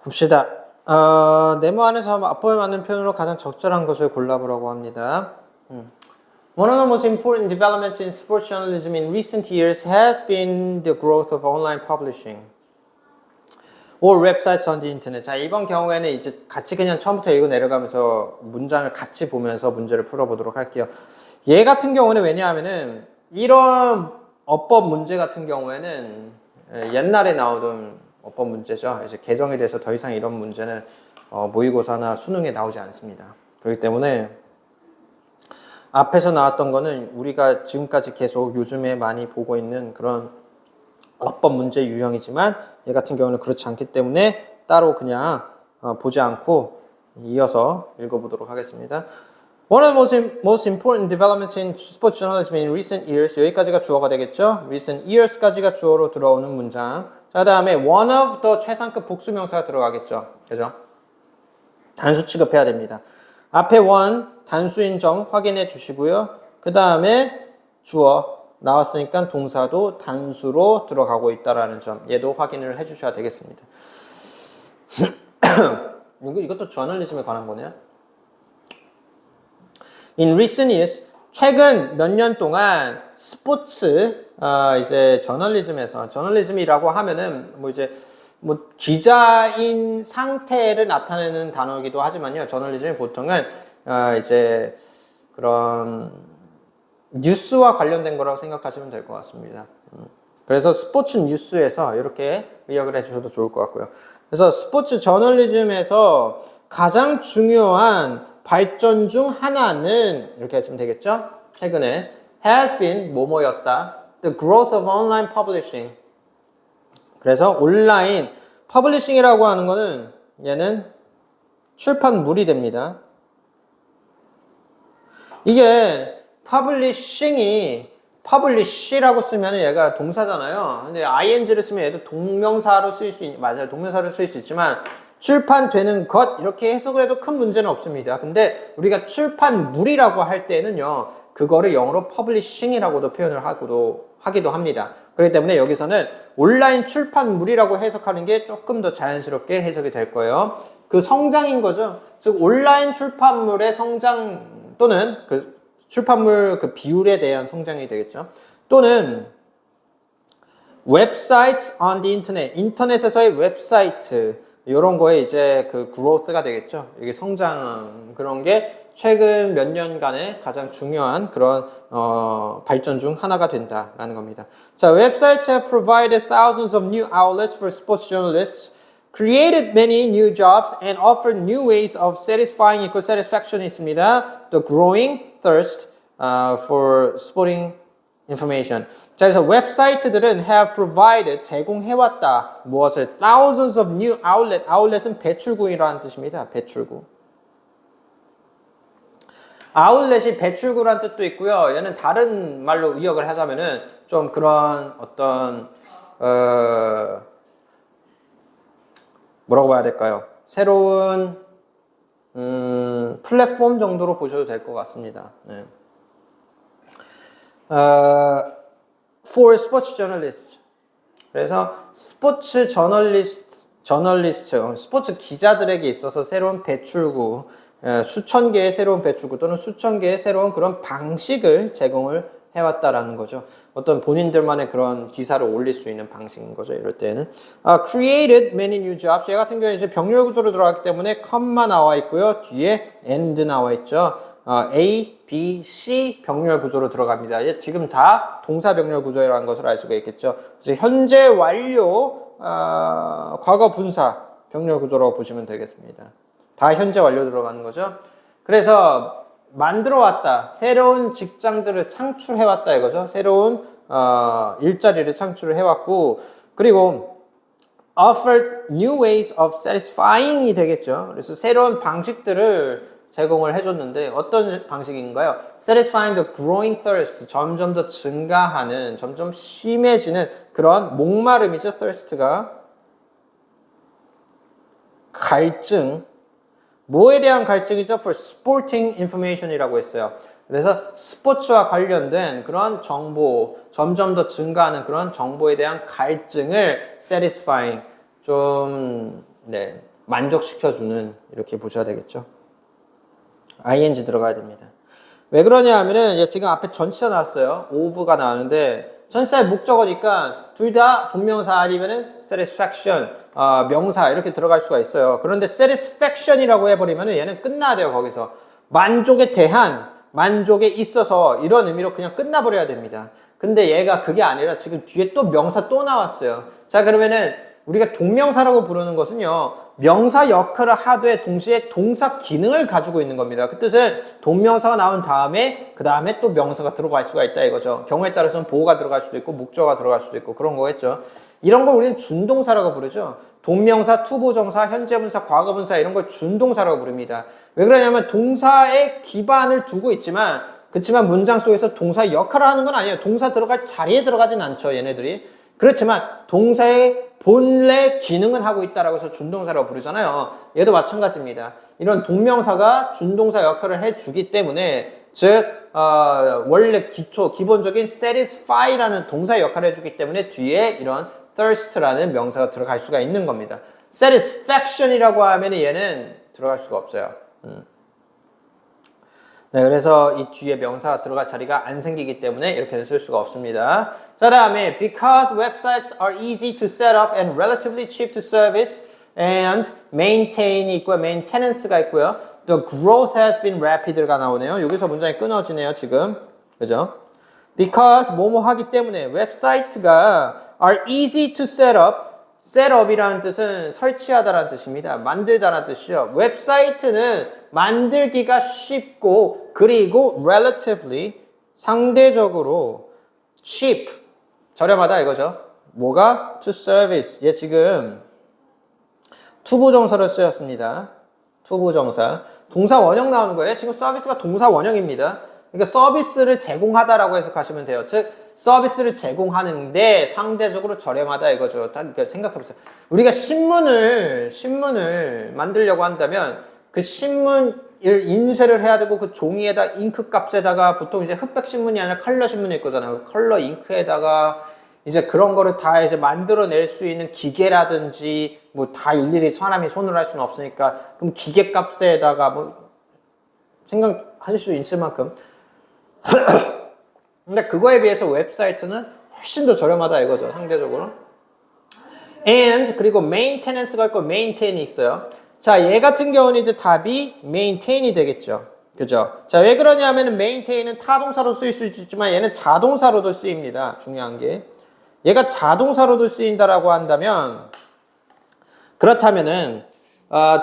봅시다. 네모 안에서 앞부분에 맞는 표현으로 가장 적절한 것을 골라보라고 합니다. One of the most important developments in sports journalism in recent years has been the growth of online publishing or websites on the internet. 자, 이번 경우에는 이제 같이 그냥 처음부터 읽어 내려가면서 문장을 같이 보면서 문제를 풀어보도록 할게요. 얘 같은 경우는 왜냐하면은 이런 어법 문제 같은 경우에는 옛날에 나오던 어법 문제죠. 이제 개정이 돼서 더 이상 이런 문제는 모의고사나 수능에 나오지 않습니다. 그렇기 때문에 앞에서 나왔던 거는 우리가 지금까지 계속 요즘에 많이 보고 있는 그런 어법 문제 유형이지만 얘 같은 경우는 그렇지 않기 때문에 따로 그냥 보지 않고 이어서 읽어보도록 하겠습니다. One of the most important developments in sports journalism in recent years. 여기까지가 주어가 되겠죠? recent years까지가 주어로 들어오는 문장. 자, 그 다음에 one of the 최상급 복수명사가 들어가겠죠. 그죠? 단수 취급해야 됩니다. 앞에 one, 단수인 점 확인해 주시고요. 그 다음에 주어 나왔으니까 동사도 단수로 들어가고 있다라는 점. 얘도 확인을 해 주셔야 되겠습니다. 이것도 저널리즘에 관한 거네요. In recent years, 최근 몇 년 동안 스포츠 이제 저널리즘이라고 하면은 뭐 이제 뭐 기자인 상태를 나타내는 단어이기도 하지만요. 저널리즘이 보통은 이제 그런 뉴스와 관련된 거라고 생각하시면 될 것 같습니다. 그래서 스포츠 뉴스에서 이렇게 의역을 해주셔도 좋을 것 같고요. 그래서 스포츠 저널리즘에서 가장 중요한 발전 중 하나는 이렇게 하시면 되겠죠? 최근에 has been 뭐뭐였다. The growth of online publishing. 그래서 온라인 퍼블리싱이라고 하는 거는 얘는 출판물이 됩니다. 이게 퍼블리시라고 쓰면 얘가 동사잖아요. 근데 ing를 쓰면 얘도 동명사로 쓰일 수 맞아요. 동명사로 쓰일 수 있지만 출판되는 것 이렇게 해석을 해도 큰 문제는 없습니다. 근데 우리가 출판물이라고 할 때는요. 그거를 영어로 퍼블리싱이라고도 표현을 하기도 합니다. 그렇기 때문에 여기서는 온라인 출판물이라고 해석하는 게 조금 더 자연스럽게 해석이 될 거예요. 그 성장인 거죠. 즉 온라인 출판물의 성장 또는 그 출판물 그 비율에 대한 성장이 되겠죠. 또는 웹사이트 on the internet, 인터넷에서의 웹사이트 이런 거에 이제 그 growth가 되겠죠. 이게 성장 그런 게 최근 몇 년간의 가장 중요한 그런 발전 중 하나가 된다라는 겁니다. 자, websites have provided thousands of new outlets for sports journalists created many new jobs and offered new ways of satisfying equal satisfaction이 있습니다. The growing thirst for sporting information. 자, 그래서 웹사이트들은 have provided, 제공해왔다. 무엇을? Thousands of new outlet. outlet은 배출구이라는 뜻입니다. 배출구. 아울렛이 배출구란 뜻도 있고요. 얘는 다른 말로 의역을 하자면은 좀 그런 어떤 뭐라고 봐야 될까요? 새로운 플랫폼 정도로 보셔도 될 것 같습니다. 네. For sports journalists. 그래서 스포츠 저널리스트, 스포츠 기자들에게 있어서 새로운 배출구, 수천 개의 새로운 배출구 또는 수천 개의 새로운 그런 방식을 제공을 해왔다라는 거죠. 어떤 본인들만의 그런 기사를 올릴 수 있는 방식인 거죠. 이럴 때는 created many new jobs. 얘 같은 경우는 이제 병렬 구조로 들어갔기 때문에 컴마 나와 있고요. 뒤에 and 나와 있죠. A, B, C 병렬 구조로 들어갑니다. 얘 지금 다 동사 병렬 구조라는 것을 알 수가 있겠죠. 이제 현재 완료, 과거 분사 병렬 구조라고 보시면 되겠습니다. 다 현재 완료 들어가는 거죠. 그래서 만들어 왔다. 새로운 직장들을 창출해 왔다 이거죠. 새로운 일자리를 창출을 해 왔고, 그리고 offered new ways of satisfying이 되겠죠. 그래서 새로운 방식들을 제공을 해줬는데 어떤 방식인가요? Satisfying the growing thirst. 점점 더 증가하는, 점점 심해지는 그런 목마름이죠. thirst가. 갈증. 뭐에 대한 갈증이죠? For sporting information이라고 했어요. 그래서 스포츠와 관련된 그런 정보, 점점 더 증가하는 그런 정보에 대한 갈증을 satisfying, 좀 만족시켜주는, 이렇게 보셔야 되겠죠. ing 들어가야 됩니다. 왜 그러냐 하면은 지금 앞에 전치사 나왔어요. of가 나왔는데 전치사의 목적어니까 둘 다 동명사 아니면은 satisfaction, 명사 이렇게 들어갈 수가 있어요. 그런데 satisfaction이라고 해버리면은 얘는 끝나야 돼요. 거기서 만족에 대한, 만족에 있어서 이런 의미로 그냥 끝나버려야 됩니다. 근데 얘가 그게 아니라 지금 뒤에 또 명사 또 나왔어요. 자, 그러면은 우리가 동명사라고 부르는 것은요, 명사 역할을 하되 동시에 동사 기능을 가지고 있는 겁니다. 그 뜻은 동명사가 나온 다음에 그 다음에 또 명사가 들어갈 수가 있다 이거죠. 경우에 따라서는 보호가 들어갈 수도 있고 목적어가 들어갈 수도 있고 그런 거겠죠. 이런 걸 우리는 준동사라고 부르죠. 동명사, 투부정사, 현재분사, 과거분사 이런 걸 준동사라고 부릅니다. 왜 그러냐면 동사에 기반을 두고 있지만, 그렇지만 문장 속에서 동사의 역할을 하는 건 아니에요. 동사 들어갈 자리에 들어가진 않죠, 얘네들이. 그렇지만 동사의 본래 기능은 하고 있다라고 해서 준동사라고 부르잖아요. 얘도 마찬가지입니다. 이런 동명사가 준동사 역할을 해주기 때문에, 즉 원래 기본적인 satisfy라는 동사 역할을 해주기 때문에 뒤에 이런 thirst라는 명사가 들어갈 수가 있는 겁니다. satisfaction이라고 하면 얘는 들어갈 수가 없어요. 네, 그래서 이 뒤에 명사가 들어갈 자리가 안 생기기 때문에 이렇게는 쓸 수가 없습니다. 자, 다음에 because websites are easy to set up and relatively cheap to service and maintain이 있고요. maintenance가 있고요. The growth has been rapid가 나오네요. 여기서 문장이 끊어지네요, 지금. 그죠? because 뭐뭐 하기 때문에 웹사이트가 are easy to set up. 셋업이라는 뜻은 설치하다라는 뜻입니다. 만들다라는 뜻이죠. 웹사이트는 만들기가 쉽고, 그리고 relatively, 상대적으로 cheap, 저렴하다 이거죠. 뭐가? to service. 얘 지금 투부정사를 쓰였습니다. 투부정사. 동사 원형 나오는 거예요. 지금 서비스가 동사 원형입니다. 그러니까 서비스를 제공하다라고 해석하시면 돼요. 즉 서비스를 제공하는데 상대적으로 저렴하다 이거죠. 그러니까 생각해보세요. 우리가 신문을 만들려고 한다면 그 신문을 인쇄를 해야 되고 그 종이에다 잉크 값에다가 보통 이제 흑백 신문이 아니라 컬러 신문일 거잖아요. 컬러 잉크에다가 이제 그런 거를 다 이제 만들어낼 수 있는 기계라든지 뭐 다 일일이 사람이 손으로 할 수는 없으니까 그럼 기계 값에다가 뭐 생각하실 수 있을 만큼 근데 그거에 비해서 웹사이트는 훨씬 더 저렴하다 이거죠, 상대적으로. and 그리고 maintenance가 있고 maintain이 있어요. 자, 얘 같은 경우는 이제 답이 maintain이 되겠죠. 그죠? 자, 왜 그러냐면 maintain은 타동사로 쓰일 수 있지만 얘는 자동사로도 쓰입니다. 중요한 게. 얘가 자동사로도 쓰인다라고 한다면 그렇다면은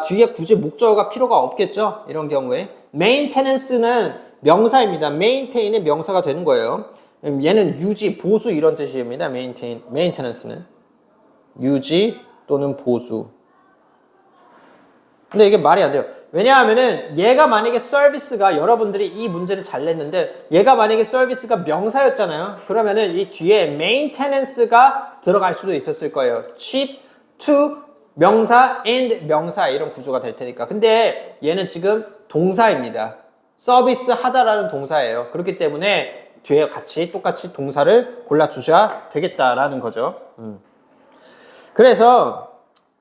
뒤에 굳이 목적어가 필요가 없겠죠. 이런 경우에 maintenance는 명사입니다. maintain은 명사가 되는 거예요. 얘는 유지, 보수 이런 뜻입니다. maintenance는 유지 또는 보수. 근데 이게 말이 안 돼요. 왜냐하면은 얘가 만약에 서비스가 여러분들이 이 문제를 잘 냈는데 얘가 만약에 서비스가 명사였잖아요. 그러면은 이 뒤에 maintenance가 들어갈 수도 있었을 거예요. cheap to 명사 and 명사 이런 구조가 될 테니까. 근데 얘는 지금 동사입니다. 서비스 하다라는 동사예요. 그렇기 때문에 뒤에 같이 똑같이 동사를 골라주셔야 되겠다라는 거죠. 그래서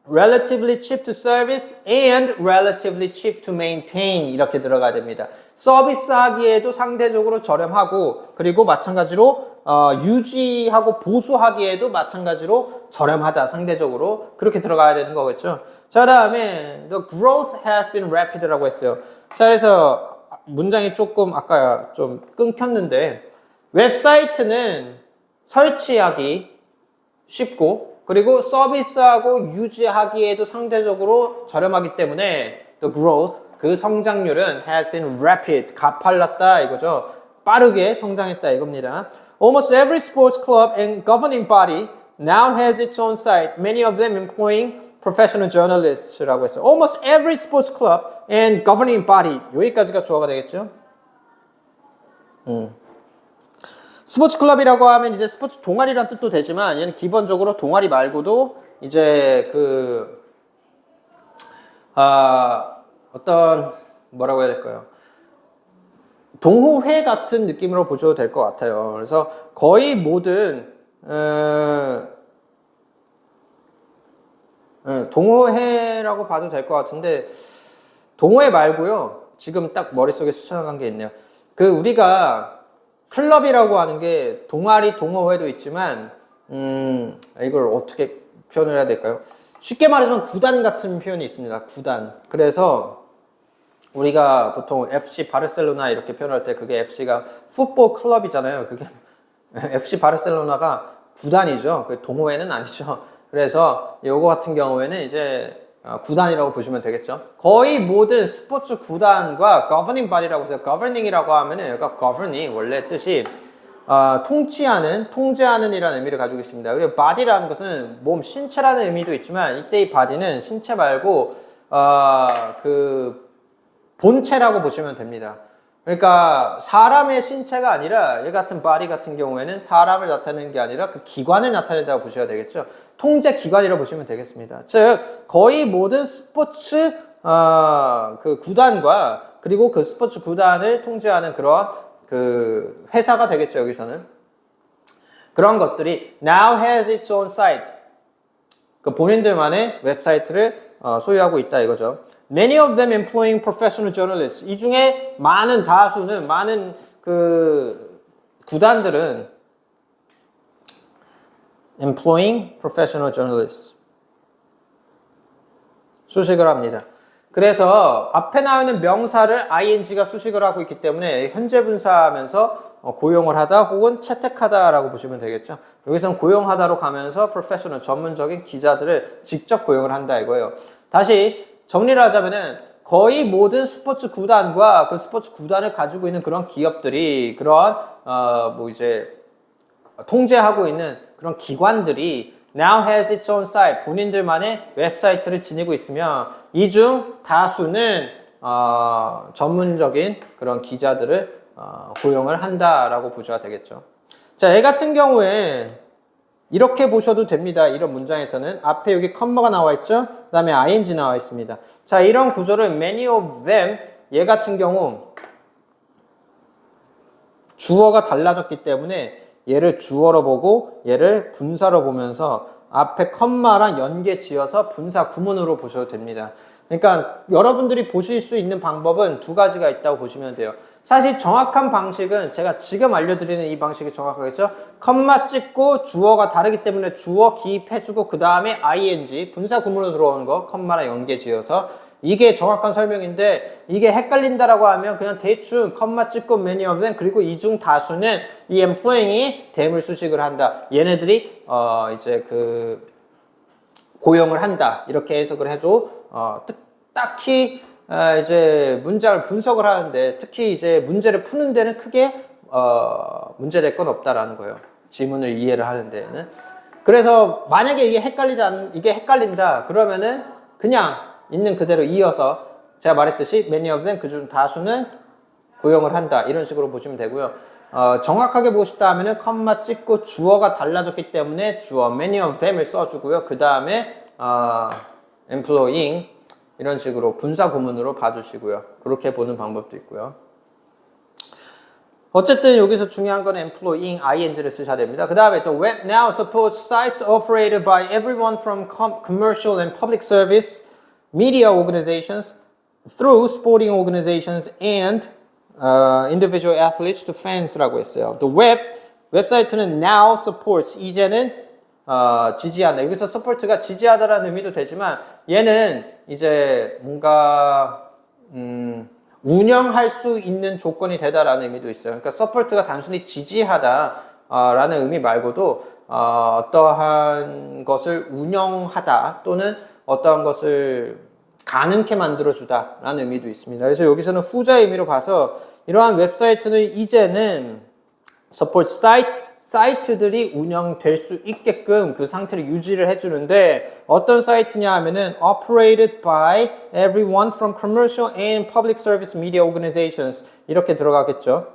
relatively cheap to service and relatively cheap to maintain 이렇게 들어가야 됩니다. 서비스하기에도 상대적으로 저렴하고 그리고 마찬가지로 유지하고 보수하기에도 마찬가지로 저렴하다 상대적으로 그렇게 들어가야 되는 거겠죠. 자, 다음에 the growth has been rapid라고 했어요. 자, 그래서 문장이 조금 아까 좀 끊겼는데 웹사이트는 설치하기 쉽고 그리고 서비스하고 유지하기에도 상대적으로 저렴하기 때문에 the growth, 그 성장률은 has been rapid, 가팔랐다 이거죠. 빠르게 성장했다 이겁니다. Almost every sports club and governing body now has its own site, many of them employing professional journalists라고 했어요. Almost every sports club and governing body, 여기까지가 주어가 되겠죠. 스포츠 클럽이라고 하면 이제 스포츠 동아리란 뜻도 되지만 얘는 기본적으로 동아리 말고도 이제 어떤 뭐라고 해야 될까요? 동호회 같은 느낌으로 보셔도 될 것 같아요. 그래서 거의 모든 동호회라고 봐도 될 것 같은데 동호회 말고요. 지금 딱 머릿속에 스쳐나간 게 있네요. 우리가 클럽이라고 하는 게 동아리, 동호회도 있지만 이걸 어떻게 표현을 해야 될까요? 쉽게 말해서 구단 같은 표현이 있습니다. 구단. 그래서 우리가 보통 FC 바르셀로나 이렇게 표현할 때 그게 FC가 풋볼 클럽이잖아요. 그게 FC 바르셀로나가 구단이죠. 그 동호회는 아니죠. 그래서 이거 같은 경우에는 이제 구단이라고 보시면 되겠죠. 거의 모든 스포츠 구단과 governing body라고 해서 governing이라고 하면은 여기가 governing 원래 뜻이 통제하는 이라는 의미를 가지고 있습니다. 그리고 body라는 것은 몸, 신체라는 의미도 있지만 이때 이 body는 신체 말고 본체라고 보시면 됩니다. 그러니까 사람의 신체가 아니라 얘 같은 body 같은 경우에는 사람을 나타내는 게 아니라 그 기관을 나타낸다고 보셔야 되겠죠. 통제 기관이라고 보시면 되겠습니다. 즉 거의 모든 스포츠 구단과 그리고 그 스포츠 구단을 통제하는 그런 회사가 되겠죠. 여기서는 그런 것들이 now has its own site, 본인들만의 웹사이트를 소유하고 있다 이거죠. Many of them employing professional journalists. 이 중에 많은 구단들은 employing professional journalists. 수식을 합니다. 그래서 앞에 나와 있는 명사를 ing가 수식을 하고 있기 때문에 현재 분사하면서 고용을 하다 혹은 채택하다라고 보시면 되겠죠. 여기서는 고용하다로 가면서 professional, 전문적인 기자들을 직접 고용을 한다 이거예요. 다시 정리를 하자면은 거의 모든 스포츠 구단과 그 스포츠 구단을 가지고 있는 그런 기업들이 그런 통제하고 있는 그런 기관들이 now has its own site, 본인들만의 웹사이트를 지니고 있으며 이 중 다수는 전문적인 그런 기자들을 고용을 한다라고 보셔야 되겠죠. 자, 얘 같은 경우에 이렇게 보셔도 됩니다. 이런 문장에서는 앞에 여기 컴마가 나와 있죠. 그 다음에 ing 나와 있습니다. 자, 이런 구조를 many of them, 얘 같은 경우 주어가 달라졌기 때문에 얘를 주어로 보고 얘를 분사로 보면서 앞에 컴마랑 연계 지어서 분사 구문으로 보셔도 됩니다. 그러니까 여러분들이 보실 수 있는 방법은 두 가지가 있다고 보시면 돼요. 사실 정확한 방식은 제가 지금 알려드리는 이 방식이 정확하겠죠? 컴마 찍고 주어가 다르기 때문에 주어 기입해주고 그 다음에 ing, 분사 구문으로 들어오는 거 컴마랑 연계 지어서 이게 정확한 설명인데 이게 헷갈린다라고 하면 그냥 대충 컴마 찍고 many of them 그리고 이 중 다수는 이 employing이 them을 수식을 한다. 얘네들이 이제 고용을 한다 이렇게 해석을 해도 딱히 이제 문장을 분석을 하는데 특히 이제 문제를 푸는 데는 크게 문제될 건 없다라는 거예요. 지문을 이해를 하는 데는. 그래서 만약에 이게 헷갈린다 그러면은 그냥 있는 그대로 이어서 제가 말했듯이 many of them 그중 다수는 고용을 한다 이런 식으로 보시면 되고요. 정확하게 보고 싶다 하면은 컴마 찍고 주어가 달라졌기 때문에 주어 many of them을 써주고요. 그 다음에 employing 이런 식으로 분사 구문으로 봐주시고요. 그렇게 보는 방법도 있고요. 어쨌든 여기서 중요한 건 employing ing를 쓰셔야 됩니다. 그 다음에 또 web now supports sites operated by everyone from commercial and public service media organizations through sporting organizations and individual athletes to fans라고 했어요. The 웹사이트는 now supports 이제는 지지한다. 여기서 support가 지지하다라는 의미도 되지만 얘는 이제 뭔가 운영할 수 있는 조건이 되다라는 의미도 있어요. 그러니까 support가 단순히 지지하다라는 의미 말고도 어떠한 것을 운영하다 또는 어떠한 것을 가능케 만들어주다라는 의미도 있습니다. 그래서 여기서는 후자 의미로 봐서 이러한 웹사이트는 이제는 support 사이트들이 운영될 수 있게끔 그 상태를 유지를 해주는데 어떤 사이트냐 하면은 operated by everyone from commercial and public service media organizations 이렇게 들어가겠죠.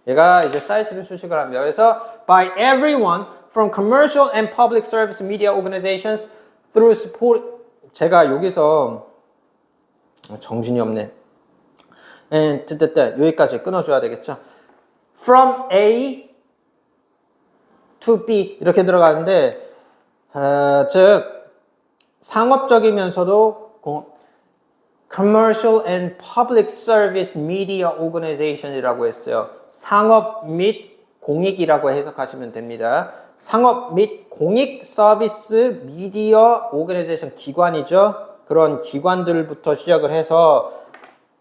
얘가 이제 사이트를 수식을 합니다. 그래서 by everyone from commercial and public service media organizations through support 제가 여기서 정신이 없네. 여기까지 끊어줘야 되겠죠. From A to B 이렇게 들어가는데 즉 상업적이면서도 Commercial and Public Service Media Organization이라고 했어요. 상업 및 공익이라고 해석하시면 됩니다. 상업 및 공익 서비스 미디어 오거니제이션 기관이죠. 그런 기관들부터 시작을 해서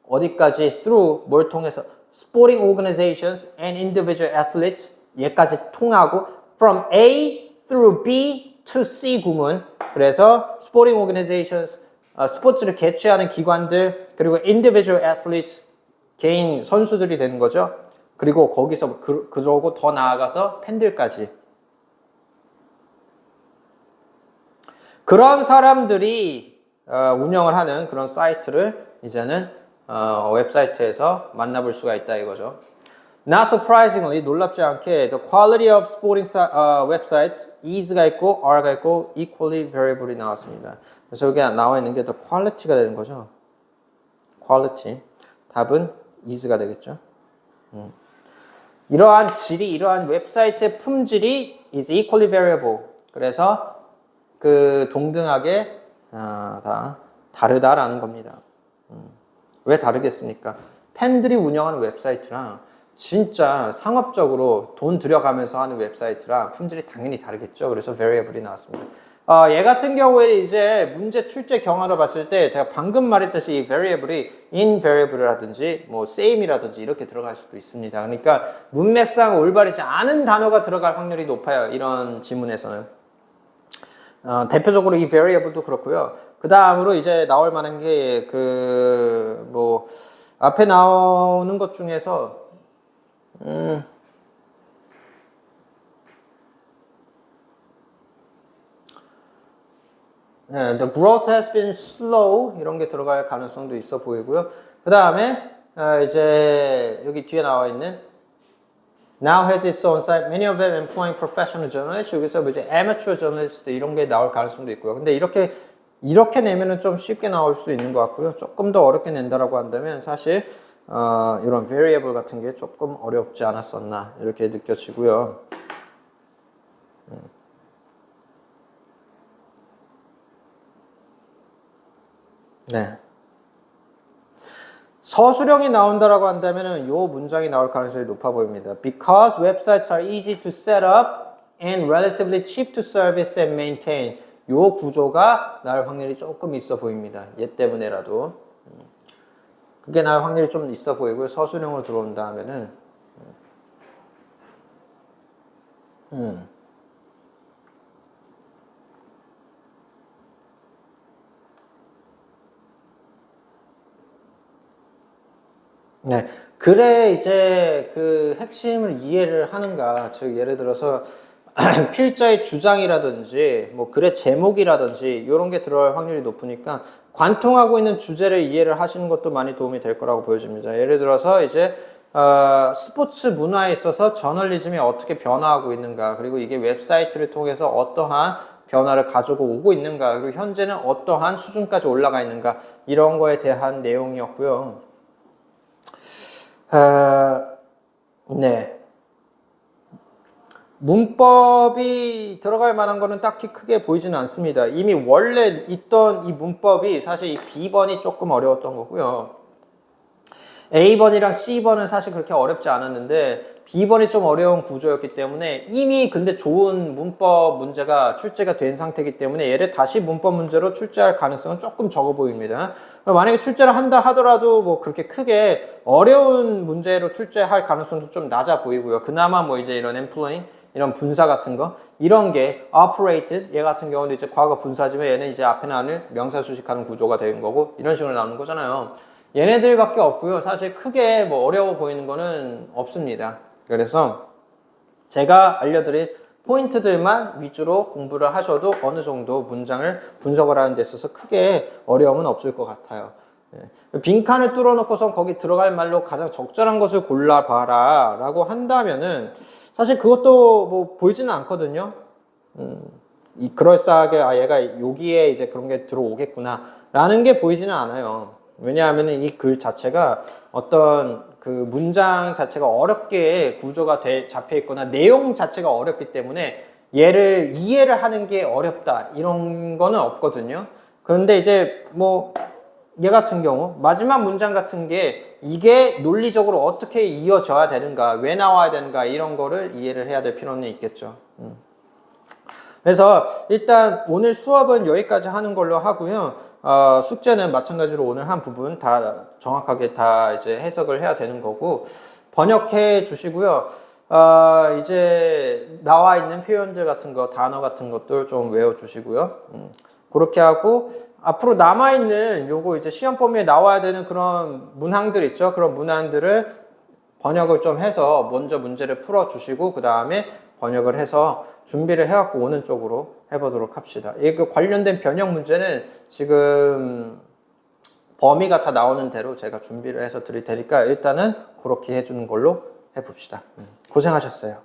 어디까지 through 뭘 통해서 sporting organizations and individual athletes 얘까지 통하고 from A through B to C 구문 그래서 sporting organizations 스포츠를 개최하는 기관들 그리고 individual athletes 개인 선수들이 되는 거죠. 그리고 거기서 그러고 더 나아가서 팬들까지 그런 사람들이 운영을 하는 그런 사이트를 이제는 웹사이트에서 만나볼 수가 있다 이거죠. Not surprisingly, 놀랍지 않게 the quality of sporting websites is가 있고 are가 있고 equally variable이 나왔습니다. 그래서 여기 나와 있는 게 the quality가 되는 거죠. quality. 답은 is가 되겠죠. 이러한 질이 이러한 웹사이트의 품질이 is equally variable. 그래서 그 동등하게 다 다르다라는 겁니다. 왜 다르겠습니까? 팬들이 운영하는 웹사이트랑 진짜 상업적으로 돈 들여가면서 하는 웹사이트랑 품질이 당연히 다르겠죠. 그래서 variable이 나왔습니다. 얘 같은 경우에는 이제 문제 출제 경향으로 봤을 때 제가 방금 말했듯이 이 variable이 invariable이라든지 뭐 same이라든지 이렇게 들어갈 수도 있습니다. 그러니까 문맥상 올바르지 않은 단어가 들어갈 확률이 높아요. 이런 지문에서는. 대표적으로 이 variable도 그렇고요. 그 다음으로 이제 나올 만한 게 뭐 앞에 나오는 것 중에서 the growth has been slow 이런 게 들어갈 가능성도 있어 보이고요. 그 다음에 이제 여기 뒤에 나와 있는 Now has its own site. Many of them employing professional journalists. 여기서 이제 amateur journalist 이런 게 나올 가능성도 있고요. 근데 이렇게 내면은 좀 쉽게 나올 수 있는 것 같고요. 조금 더 어렵게 낸다라고 한다면 사실 이런 variable 같은 게 조금 어렵지 않았었나 이렇게 느껴지고요. 네. 서술형이 나온다라고 한다면은 요 문장이 나올 가능성이 높아 보입니다. Because websites are easy to set up and relatively cheap to service and maintain. 요 구조가 나올 확률이 조금 있어 보입니다. 얘 때문에라도. 그게 나올 확률이 좀 있어 보이고요. 서술형으로 들어온다 하면은 네. 글에 이제 그 핵심을 이해를 하는가, 즉 예를 들어서 필자의 주장이라든지 뭐 글의 제목이라든지 이런 게 들어갈 확률이 높으니까 관통하고 있는 주제를 이해를 하시는 것도 많이 도움이 될 거라고 보여집니다. 예를 들어서 이제 스포츠 문화에 있어서 저널리즘이 어떻게 변화하고 있는가, 그리고 이게 웹사이트를 통해서 어떠한 변화를 가지고 오고 있는가, 그리고 현재는 어떠한 수준까지 올라가 있는가, 이런 거에 대한 내용이었고요. 네. 문법이 들어갈 만한 거는 딱히 크게 보이지는 않습니다. 이미 원래 있던 이 문법이 사실 이 B번이 조금 어려웠던 거고요. A번이랑 C번은 사실 그렇게 어렵지 않았는데 B번이 좀 어려운 구조였기 때문에 이미 근데 좋은 문법 문제가 출제가 된 상태이기 때문에 얘를 다시 문법 문제로 출제할 가능성은 조금 적어 보입니다. 만약에 출제를 한다 하더라도 뭐 그렇게 크게 어려운 문제로 출제할 가능성도 좀 낮아 보이고요. 그나마 뭐 이제 이런 employing 이런 분사 같은 거 이런 게 operated 얘 같은 경우는 이제 과거 분사지만 얘는 이제 앞에 나오는 명사 수식하는 구조가 되는 거고 이런 식으로 나오는 거잖아요. 얘네들밖에 없고요. 사실 크게 뭐 어려워 보이는 거는 없습니다. 그래서 제가 알려드린 포인트들만 위주로 공부를 하셔도 어느 정도 문장을 분석을 하는 데 있어서 크게 어려움은 없을 것 같아요. 빈칸을 뚫어놓고선 거기 들어갈 말로 가장 적절한 것을 골라봐라 라고 한다면은 사실 그것도 뭐 보이지는 않거든요. 그럴싸하게 얘가 여기에 이제 그런 게 들어오겠구나 라는 게 보이지는 않아요. 왜냐하면 이 글 자체가 어떤 그 문장 자체가 어렵게 구조가 잡혀 있거나 내용 자체가 어렵기 때문에 얘를 이해를 하는 게 어렵다 이런 거는 없거든요. 그런데 이제 뭐 얘 같은 경우 마지막 문장 같은 게 이게 논리적으로 어떻게 이어져야 되는가, 왜 나와야 되는가 이런 거를 이해를 해야 될 필요는 있겠죠. 그래서 일단 오늘 수업은 여기까지 하는 걸로 하고요. 숙제는 마찬가지로 오늘 한 부분 다 정확하게 다 이제 해석을 해야 되는 거고 번역해 주시고요. 이제 나와 있는 표현들 같은 거, 단어 같은 것들 좀 외워 주시고요. 그렇게 하고 앞으로 남아 있는 요거 이제 시험 범위에 나와야 되는 그런 문항들 있죠. 그런 문항들을 번역을 좀 해서 먼저 문제를 풀어 주시고 그 다음에 번역을 해서 준비를 해갖고 오는 쪽으로 해보도록 합시다. 이 관련된 변형 문제는 지금 범위가 다 나오는 대로 제가 준비를 해서 드릴 테니까 일단은 그렇게 해주는 걸로 해봅시다. 고생하셨어요.